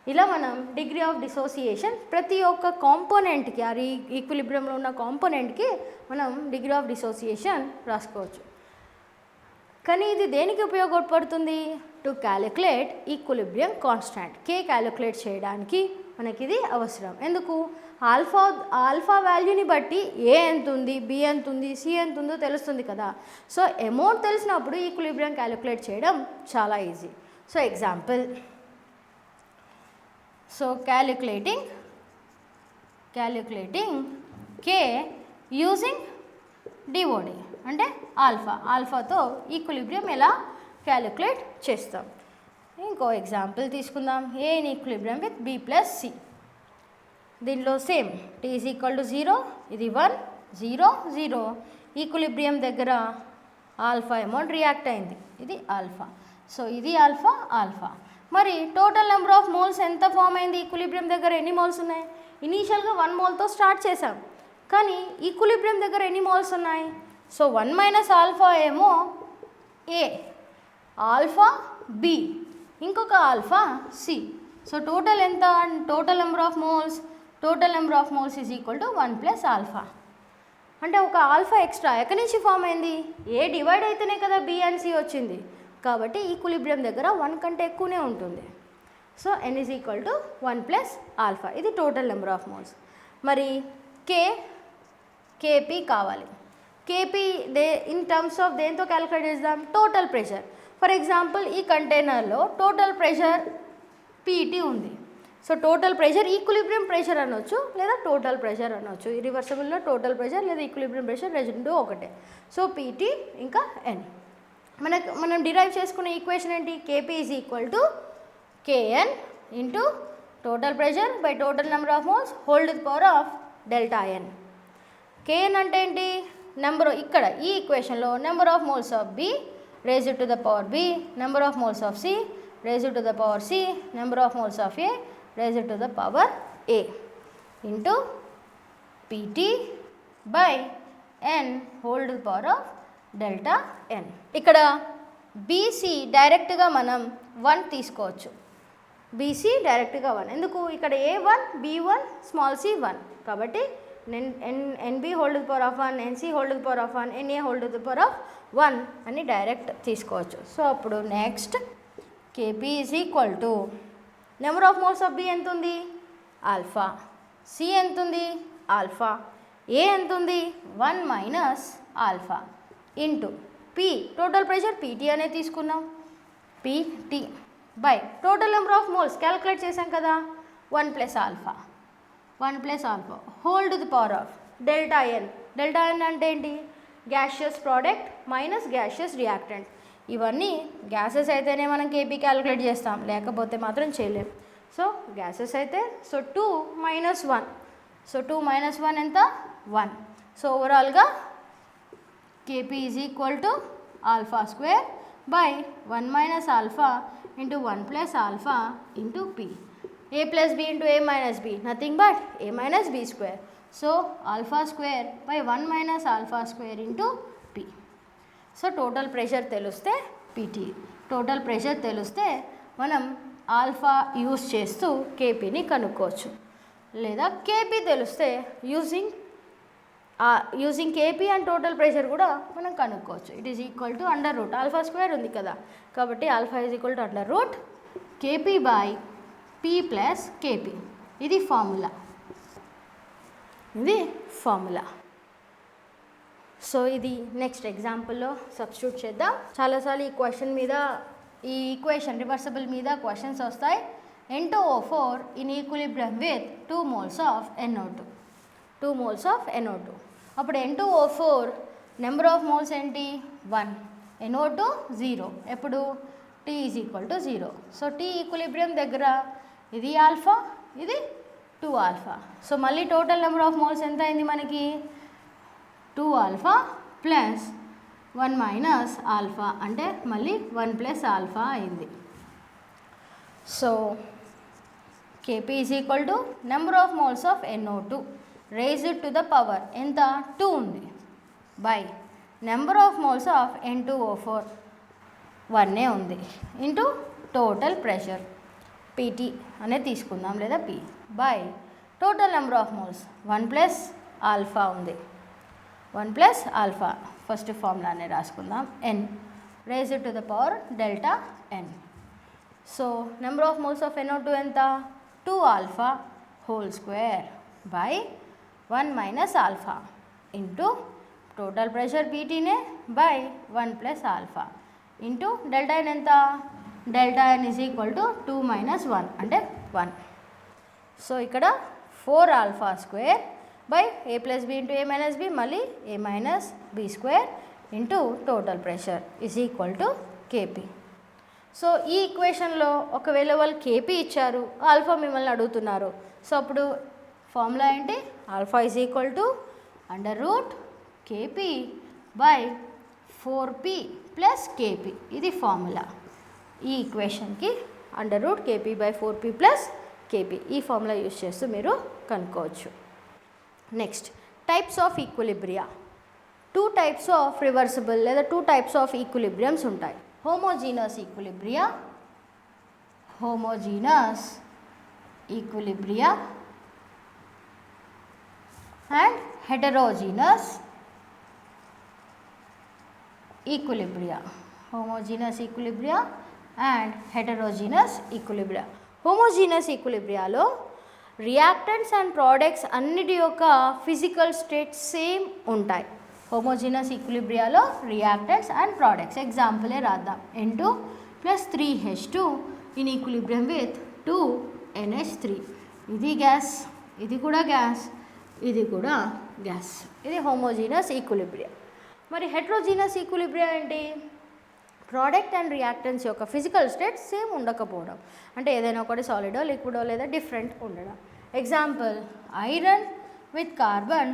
ఇలా మనం డిగ్రీ ఆఫ్ డిసోసియేషన్ ప్రతి ఒక్క కాంపోనెంట్కి, ఆ ఈక్విలిబ్రియంలో ఉన్న కాంపోనెంట్కి మనం డిగ్రీ ఆఫ్ డిసోసియేషన్ రాసుకోవచ్చు. కానీ ఇది దేనికి ఉపయోగపడుతుంది, to calculate equilibrium constant, K calculate చేయడానికి మనకి ఇది అవసరం. ఎందుకు, ఆల్ఫా వాల్యూని బట్టి A ఎంత ఉంది, B ఎంత ఉంది, C ఎంత ఉందో తెలుస్తుంది కదా. సో అమౌంట్ తెలిసినప్పుడు ఈక్విలిబ్రియం క్యాలిక్యులేట్ చేయడం చాలా easy. So example, so calculating K using DOD అంటే ఆల్ఫాతో ఈక్విలిబ్రియం ఎలా క్యాలిక్యులేట్ చేస్తాం. ఇంకో ఎగ్జాంపుల్ తీసుకుందాం, A in equilibrium with B + C. దీనిలో same T is equal to 0, ఇది 1 0 0, ఈక్విలిబ్రియం దగ్గర ఆల్ఫా అమౌంట్ రియాక్ట్ అయింది, ఇది ఆల్ఫా. సో ఇది ఆల్ఫా. మరి టోటల్ నెంబర్ ఆఫ్ మోల్స్ ఎంత ఫామ్ అయింది ఈక్విలిబ్రియం దగ్గర, ఎన్ని మోల్స్ ఉన్నాయి, ఇనీషియల్గా 1 మోల్తో స్టార్ట్ చేసాం, కానీ ఈక్విలిబ్రియం దగ్గర ఎన్ని మోల్స్ ఉన్నాయి. సో 1 మైనస్ ఆల్ఫా ఏమో A, ఆల్ఫా B, ఇంకొక ఆల్ఫా C. సో టోటల్ ఎంత, total number of moles is equal to 1 plus alpha. అంటే ఒక ఆల్ఫా ఎక్స్ట్రా ఎక్కడి నుంచి ఫామ్ అయింది, ఏ డివైడ్ అయితేనే కదా బి అండ్ సి వచ్చింది, కాబట్టి ఈక్విలిబ్రియం దగ్గర 1 కంటే ఎక్కువనే ఉంటుంది. So n is equal to 1 plus alpha, ఇది టోటల్ నెంబర్ ఆఫ్ మోల్స్. మరి కేపీ కావాలి. కేపీ ఇన్ టర్మ్స్ ఆఫ్ దేంతో క్యాలిక్యులేట్ చేద్దాం, టోటల్ ప్రెషర్. ఫర్ ఎగ్జాంపుల్ ఈ కంటైనర్లో టోటల్ ప్రెషర్ పీటీ ఉంది. So total pressure equilibrium pressure అనొచ్చు లేదా టోటల్ ప్రెషర్ అనొచ్చు. ఇరివర్సిబుల్లో టోటల్ ప్రెషర్ లేదా ఈక్విలిబ్రియం ప్రెషర్ రెండు ఒకటే. సో పీటీ ఇంకా ఎన్. మనం డిరైవ్ చేసుకునే ఈక్వేషన్ ఏంటి, KP is equal to KN into total pressure by total number of moles whole to the power of delta N. KN అంటే ఏంటి, నెంబర్, ఇక్కడ ఈ ఈక్వేషన్లో number of moles of B raised to the power b, number of moles of c raised to the power c, number of moles of a raised to the power a into pt by n whole to the power of delta n. ఇక్కడ bc డైరెక్ట్గా మనం 1 తీసుకోవచ్చు. bc డైరెక్ట్గా 1 ఎందుకు, ఇక్కడ a1 b1 స్మాల్ c 1 కాబట్టి nb whole to the power of 1, nc whole to the power of 1, na whole to the power of 1 అని డైరెక్ట్ తీసుకోవచ్చు. సో అప్పుడు next KP is equal to number of moles of B ఎంత ఉంది, ఆల్ఫా, సి ఎంత ఉంది, ఆల్ఫా, ఏ ఎంత ఉంది, 1 minus alpha into P total pressure PT అనే తీసుకున్నాం, PT by total number of moles calculate చేసాం కదా 1 plus alpha whole to the power of delta N. Delta N అంటే ఏంటి, gaseous product minus gaseous reactant. ఇవన్నీ గ్యాసెస్ అయితేనే మనం కేపీ క్యాలిక్యులేట్ చేస్తాం, లేకపోతే మాత్రం చేయలేం. సో గ్యాసెస్ అయితే సో 2 మైనస్ 1, సో 2 మైనస్ 1 ఎంత 1. సో ఓవరాల్గా KP is equal to alpha square by 1 minus alpha into 1 plus alpha into P. a plus b into a minus b, nothing but a minus b square. So alpha square by 1 minus alpha square into p. So total pressure తెలుస్తే pt, total pressure తెలుస్తే మనం ఆల్ఫా యూజ్ చేస్తూ కేపీని కనుక్కోవచ్చు, లేదా కేపీ తెలిస్తే using KP and total pressure కూడా మనం కనుక్కోవచ్చు. It is equal to under route alpha square ఉంది కదా, కాబట్టి alpha is equal to under root KP by P plus KP. ఇది ఫార్ములా. సో ఇది నెక్స్ట్ ఎగ్జాంపుల్లో సబ్స్టిట్యూట్ చేద్దాం. చాలాసార్లు ఈ ఈక్వేషన్ రివర్సిబుల్ మీద క్వశ్చన్స్ వస్తాయి. N2O4 in equilibrium with 2 moles of NO2. అప్పుడు N2O4 నెంబర్ ఆఫ్ మోల్స్ ఏంటి 1, NO2 0. ఎప్పుడు T is equal to 0. So T equilibrium దగ్గర ఇది ఆల్ఫా, ఇది 2 ఆల్ఫా. సో మళ్ళీ టోటల్ నెంబర్ ఆఫ్ మోల్స్ ఎంత అయింది మనకి 2 ఆల్ఫా ప్లస్ 1 మైనస్ ఆల్ఫా, అంటే మళ్ళీ 1 ప్లస్ ఆల్ఫా అయింది. So KP is equal to number of moles of NO2 raised to the power ఎంత 2 ఉంది by number of moles of N2O4 1 ఉంది ఇంటూ టోటల్ ప్రెషర్ పీటీ అనేది తీసుకుందాం, లేదా P by total number of moles 1 plus alpha ఉంది, 1 ప్లస్ ఆల్ఫా ఫస్ట్ ఫార్ములానే రాసుకుందాం, n raised to the power delta n. So number of moles of NO2 ఎంత 2 alpha whole square by 1 minus alpha into total pressure పీటీనే by 1 plus alpha into delta n ఎంత, delta n is equal to 2 minus 1 అంటే 1. సో ఇక్కడ 4 alpha square by a plus B into a minus B, మళ్ళీ a minus B square into total pressure is equal to KP. So ఈ ఈక్వేషన్లో ఒకవేళ వాళ్ళు కేపీ ఇచ్చారు, ఆల్ఫా మిమ్మల్ని అడుగుతున్నారు, సో అప్పుడు ఫార్ములా ఏంటి, alpha is equal to under root KP by 4p plus KP. ఇది ఫార్ములా. ఈ ఈక్వేషన్కి under root KP by 4p plus KP, ఈ ఫార్ములా యూజ్ చేస్తూ మీరు కనుక్కోవచ్చు. Next types of equilibria. 2 types of reversible లేదా 2 టైప్స్ ఆఫ్ ఈక్విలిబ్రియంస్ ఉంటాయి. Homogeneous equilibria and heterogeneous equilibria. Homogeneous equilibria and heterogeneous equilibria. Homogeneous equilibria లో రియాక్టెంట్స్ అండ్ ప్రోడక్ట్స్ అన్నిటి యొక్క ఫిజికల్ స్టేట్ సేమ్ ఉంటాయి. హోమోజీనస్ ఈక్విలిబ్రియాలో రియాక్టెంట్స్ అండ్ ప్రోడక్ట్స్ ఎగ్జాంపులే రాద్దాం. N2 + 3H2 in equilibrium with 2NH3. ఇది గ్యాస్, ఇది కూడా గ్యాస్, ఇది కూడా గ్యాస్. ఇది హోమోజీనస్ ఈక్విలిబ్రియా. మరి హెట్రోజీనస్ ఈక్విలిబ్రియా ఏంటి? ప్రోడక్ట్ అండ్ రియాక్టెన్స్ యొక్క ఫిజికల్ స్టేట్ సేమ్ ఉండకపోవడం, అంటే ఏదైనా ఒకటి సాలిడో లిక్విడో లేదా డిఫరెంట్ ఉండడం. Example iron with carbon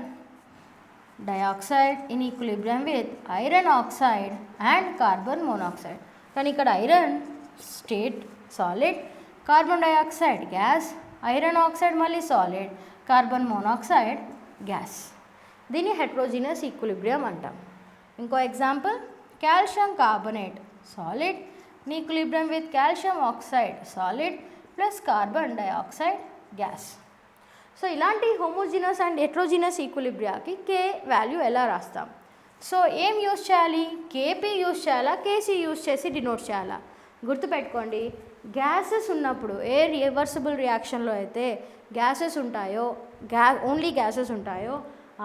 dioxide in equilibrium with iron oxide and carbon monoxide. కానీ ఇక్కడ iron state solid, carbon dioxide gas, iron oxide మళ్ళీ సాలిడ్, కార్బన్ మోనాక్సైడ్ గ్యాస్. దీన్ని హెట్రోజీనస్ ఈక్విలిబ్రియం అంటాం. ఇంకో example calcium carbonate solid in equilibrium with calcium oxide solid plus carbon dioxide gas. So ఇలాంటి homogeneous and heterogeneous ఈక్విలిబ్రియాకి K value ఎలా రాస్తాం? సో ఏం యూస్ చేయాలి? కేపీ యూస్ చేయాలా, కేసీ యూస్ చేసి డినోట్ చేయాలా? గుర్తుపెట్టుకోండి, గ్యాసెస్ ఉన్నప్పుడు ఏ రివర్సిబుల్ రియాక్షన్లో అయితే గ్యాసెస్ ఉంటాయో, ఓన్లీ గ్యాసెస్ ఉంటాయో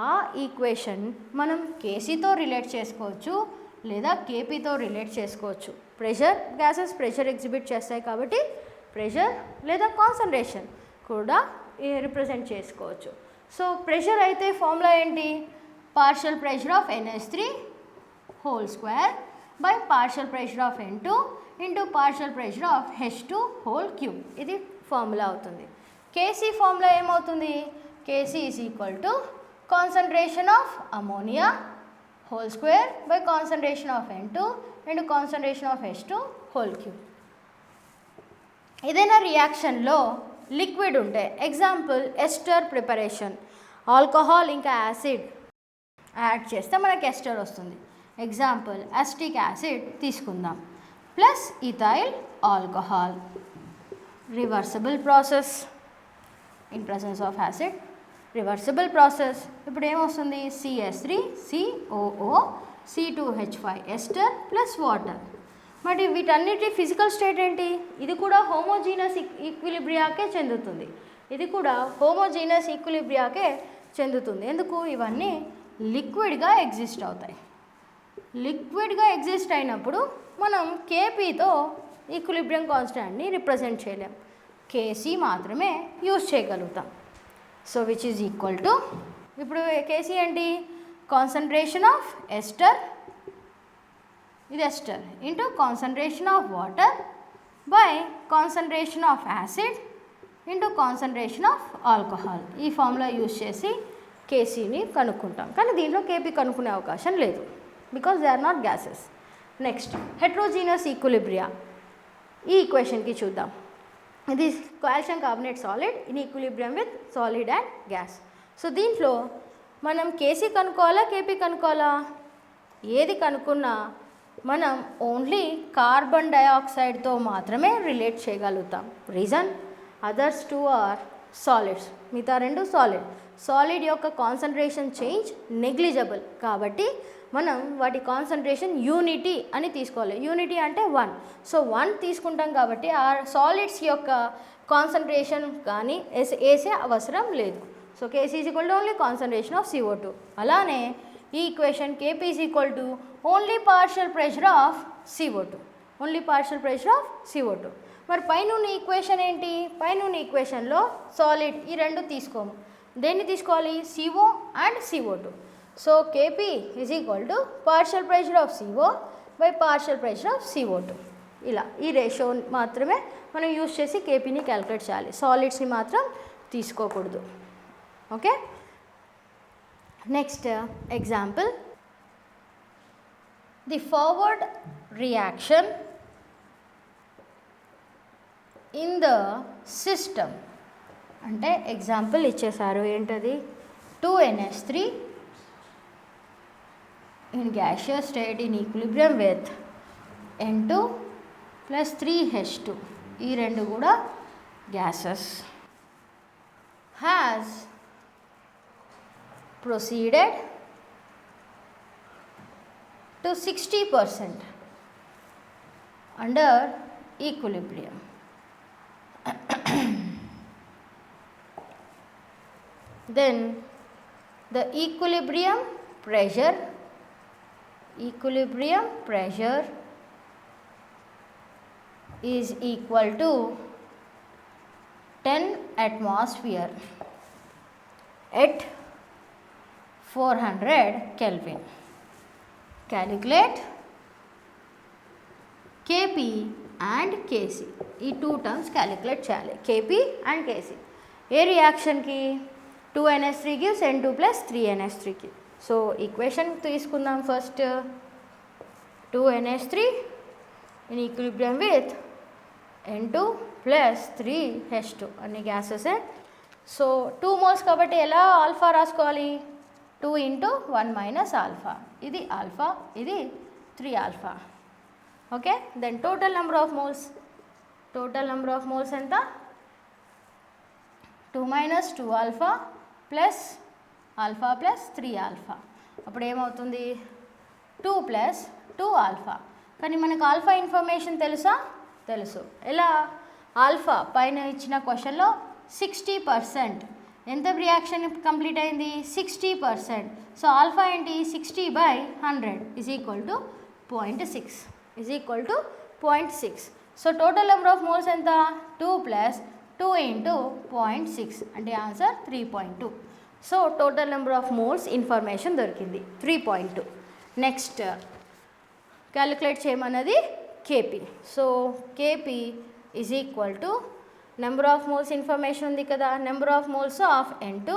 ఆ ఈక్వేషన్ మనం కేసీతో రిలేట్ చేసుకోవచ్చు లేదా కేపీతో రిలేట్ చేసుకోవచ్చు. ప్రెషర్, గ్యాసెస్ ప్రెషర్ ఎగ్జిబిట్ చేస్తాయి కాబట్టి ప్రెషర్ లేదా కాన్సన్ట్రేషన్ కూడా రిప్రజెంట్ చేసుకోవచ్చు. సో ప్రెషర్ అయితే ఫార్ములా ఏంటి? Partial pressure of NH3 whole square by partial pressure of N2 into partial pressure of H2 whole cube. ఇది ఫార్ములా అవుతుంది. కేసీ ఫార్ములా ఏమవుతుంది? KC is equal to concentration of ammonia whole square by concentration of N2 into concentration of H2 whole cube. ఏదైనా రియాక్షన్లో లిక్విడ్ ఉంటే, ఎగ్జాంపుల్ ఎస్టర్ ప్రిపరేషన్, ఆల్కహాల్ ఇంకా యాసిడ్ యాడ్ చేస్తే మనకి ఎస్టర్ వస్తుంది. ఎగ్జాంపుల్ అసిటిక్ యాసిడ్ తీసుకుందాం plus ethyl alcohol. Reversible process in presence of acid, reversible process. ఇప్పుడు ఏమొస్తుంది? CH3COO C2H5 ester plus water. మరి వీటన్నిటి ఫిజికల్ స్టేట్ ఏంటి? ఇది కూడా హోమోజీనస్ ఈక్విలిబ్రియాకే చెందుతుంది. ఇది కూడా హోమోజీనస్ ఈక్విలిబ్రియాకే చెందుతుంది. ఎందుకు? ఇవన్నీ లిక్విడ్గా ఎగ్జిస్ట్ అవుతాయి. లిక్విడ్గా ఎగ్జిస్ట్ అయినప్పుడు మనం కేపీతో ఈక్విలిబ్రియం కాన్స్టాంట్ని రిప్రజెంట్ చేయలేం, కేసీ మాత్రమే యూజ్ చేయగలుగుతాం. So which is equal to, ఇప్పుడు కేసీ ఏంటి? కాన్సన్ట్రేషన్ ఆఫ్ ఎస్టర్, ఇది ester, into concentration of water by concentration of acid into concentration of alcohol. ఈ ఫార్ములా యూజ్ చేసి కేసీని కనుక్కుంటాం. కానీ దీంట్లో కేపీ కనుక్కునే అవకాశం లేదు, because they are not gases. Next heterogeneous equilibria. ఈ ఈక్వేషన్కి చూద్దాం. ఇది calcium carbonate solid in equilibrium with solid and gas. So దీంట్లో మనం కేసీ కనుక్కోవాలా, కేపీ కనుక్కోవాలా? ఏది కనుక్కున్నా మనం ఓన్లీ కార్బన్ డయాక్సైడ్తో మాత్రమే రిలేట్ చేయగలుగుతాం. Reason, others two are solids, మిగతా రెండు సాలిడ్. సాలిడ్ యొక్క కాన్సన్ట్రేషన్ చేంజ్ నెగ్లిజబుల్ కాబట్టి మనం వాటి కాన్సన్ట్రేషన్ యూనిటీ అని తీసుకోవాలి. యూనిటీ అంటే 1. సో 1 తీసుకుంటాం కాబట్టి ఆ సాలిడ్స్ యొక్క కాన్సన్ట్రేషన్ కానీ వేసే అవసరం లేదు. So KC is equal to only concentration of CO2. అలానే ఈ equation KP is equal to only partial pressure of CO2, only partial pressure of CO2. మరి పైన ఈక్వేషన్ ఏంటి? పైన ఈక్వేషన్లో సాలిడ్ ఈ రెండు తీసుకోము. దేన్ని తీసుకోవాలి? CO and CO2. So KP is equal to partial pressure of CO by partial pressure of CO2. ఇలా ఈ రేషియో మాత్రమే మనం యూజ్ చేసి కేపీని క్యాలిక్యులేట్ చేయాలి. సాలిడ్స్ని మాత్రం తీసుకోకూడదు. Okay, next example. The forward reaction in the system అంటే ఎగ్జాంపుల్ ఇచ్చేసారు. ఏంటది? 2NH3 in gaseous state in equilibrium with N2 plus 3H2. ఈ రెండు కూడా gases. has proceeded to 60% under equilibrium. Then the equilibrium pressure is equal to 10 atmosphere at 400 Kelvin. Calculate Kp and Kc. ఈ టూ టర్మ్స్ క్యాలిక్యులేట్ చేయాలి. Kp and Kc. ఏ రియాక్షన్కి 2NH3 gives N2 plus 3NH3కి. సో ఈక్వేషన్ తీసుకుందాం. First 2NH3 in equilibrium with N2 plus 3H2 అన్ని గ్యాసెస్. సో 2 moles కాబట్టి ఎలా ఆల్ఫా రాసుకోవాలి? 2 into 1 minus alpha. ఇది ఆల్ఫా, ఇది 3 alpha. Okay, then total number of moles ఎంత? 2 minus 2 alpha plus alpha plus 3 alpha. అప్పుడు ఏమవుతుంది? 2 plus 2 alpha. కానీ మనకు ఆల్ఫా ఇన్ఫర్మేషన్ తెలుసు. ఎలా? ఆల్ఫా పైన ఇచ్చిన క్వశ్చన్లో 60%. ఎంత రియాక్షన్ కంప్లీట్ అయింది? 60%. సో ఆల్ఫా ఏంటి? 60/100 is equal to 0.6. సో టోటల్ నెంబర్ ఆఫ్ మోల్స్ ఎంత? 2 plus 2 into 0.6 అంటే ఆన్సర్ 3.2. సో total number of moles information దొరికింది 3.2. నెక్స్ట్ క్యాలిక్యులేట్ చేయమన్నది Kp. సో Kp is equal to number of moles information ఉంది కదా, number of moles of N2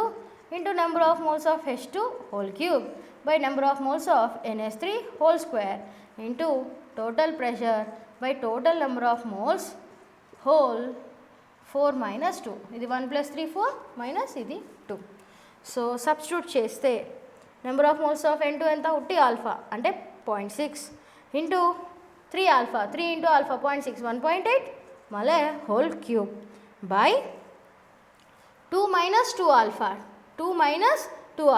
into number of moles of H2 whole cube by number of moles of NH3 whole square into total pressure by total number of moles whole 4 minus 2. ఇది 1 plus 3 4 minus ఇది 2. సో సబ్స్టిట్యూట్ చేస్తే number of moles of N2 ఎంత? ఉట్టి ఆల్ఫా అంటే 0.6 ఇంటూ 3 alpha, 3 into alpha 0.6 1.8 మళ్ళీ whole cube by 2 minus 2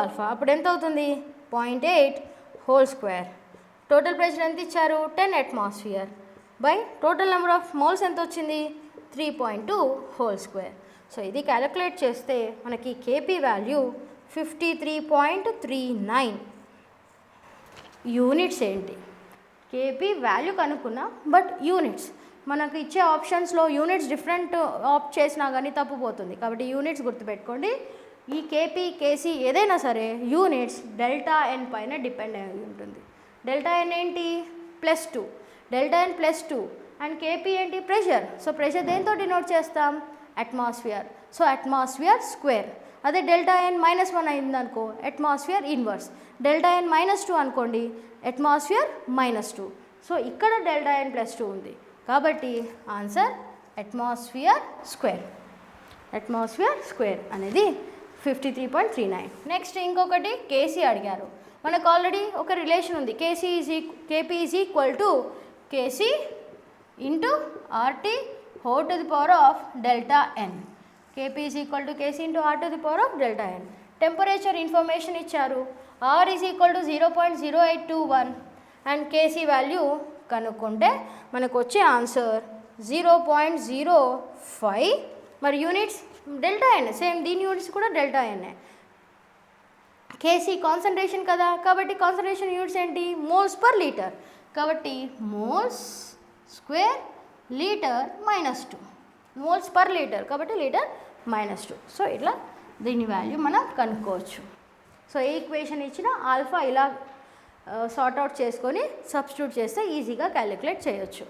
alpha అప్పుడు ఎంత అవుతుంది? 0.8 హోల్ స్క్వేర్. టోటల్ ప్రెషర్ ఎంత ఇచ్చారు? 10 atmosphere by total number of moles ఎంత వచ్చింది? 3.2 హోల్ స్క్వేర్. సో ఇది క్యాలిక్యులేట్ చేస్తే మనకి Kp వాల్యూ 53.39. యూనిట్స్ ఏంటి? Kp వాల్యూ కనుక్కున్నా, బట్ యూనిట్స్ మనకు ఇచ్చే ఆప్షన్స్లో యూనిట్స్ డిఫరెంట్ ఆప్ట్ చేసినా కానీ తప్పుపోతుంది. కాబట్టి యూనిట్స్ గుర్తుపెట్టుకోండి. ఈ Kp Kc ఏదైనా సరే యూనిట్స్ డెల్టా ఎన్ పైన డిపెండ్ అయి ఉంటుంది. డెల్టా ఎన్ ఏంటి? +2. డెల్టా ఎన్ +2 అండ్ Kp ఏంటి? ప్రెషర్. సో ప్రెషర్ దేంతో డినోట్ చేస్తాం? అట్మాస్ఫియర్. So atmosphere square. అదే డెల్టా ఎన్ -1 అయిందనుకో అట్మాస్ఫియర్ ఇన్వర్స్. డెల్టా ఎన్ -2 అనుకోండి అట్మాస్ఫియర్ -2. సో ఇక్కడ డెల్టా ఎన్ +2 ఉంది కాబట్టి ఆన్సర్ అట్మాస్ఫియర్ స్క్వేర్ అనేది 53.39. నెక్స్ట్ ఇంకొకటి Kc అడిగారు. మనకు ఆల్రెడీ ఒక రిలేషన్ ఉంది. Kp is equal to Kc into RT whole to the power of delta N. Kp is equal to Kc into R to the power of delta N. Temperature information ఇచ్చారు. R ఈజ్ ఈక్వల్ టు 0.0821 అండ్ Kc వాల్యూ కనుక్కుంటే మనకు వచ్చే ఆన్సర్ 0.05. మరి యూనిట్స్ డెల్టా ఎన్, సేమ్ దీని యూనిట్స్ కూడా డెల్టా ఎన్ఏ. Kc కాన్సన్ట్రేషన్ కదా, కాబట్టి కాన్సన్ట్రేషన్ యూనిట్స్ ఏంటి? Moles per litre. కాబట్టి moles square litre -2. Moles per litre కాబట్టి లీటర్ -2. సో ఇట్లా దీని వాల్యూ మనం కనుక్కోవచ్చు. సో ఏ ఈక్వేషన్ ఇచ్చిన ఆల్ఫా ఇలా సార్ట్ అవుట్ చేసుకొని సబ్స్టిట్యూట్ చేస్తే ఈజీగా క్యాలిక్యులేట్ చేయొచ్చు.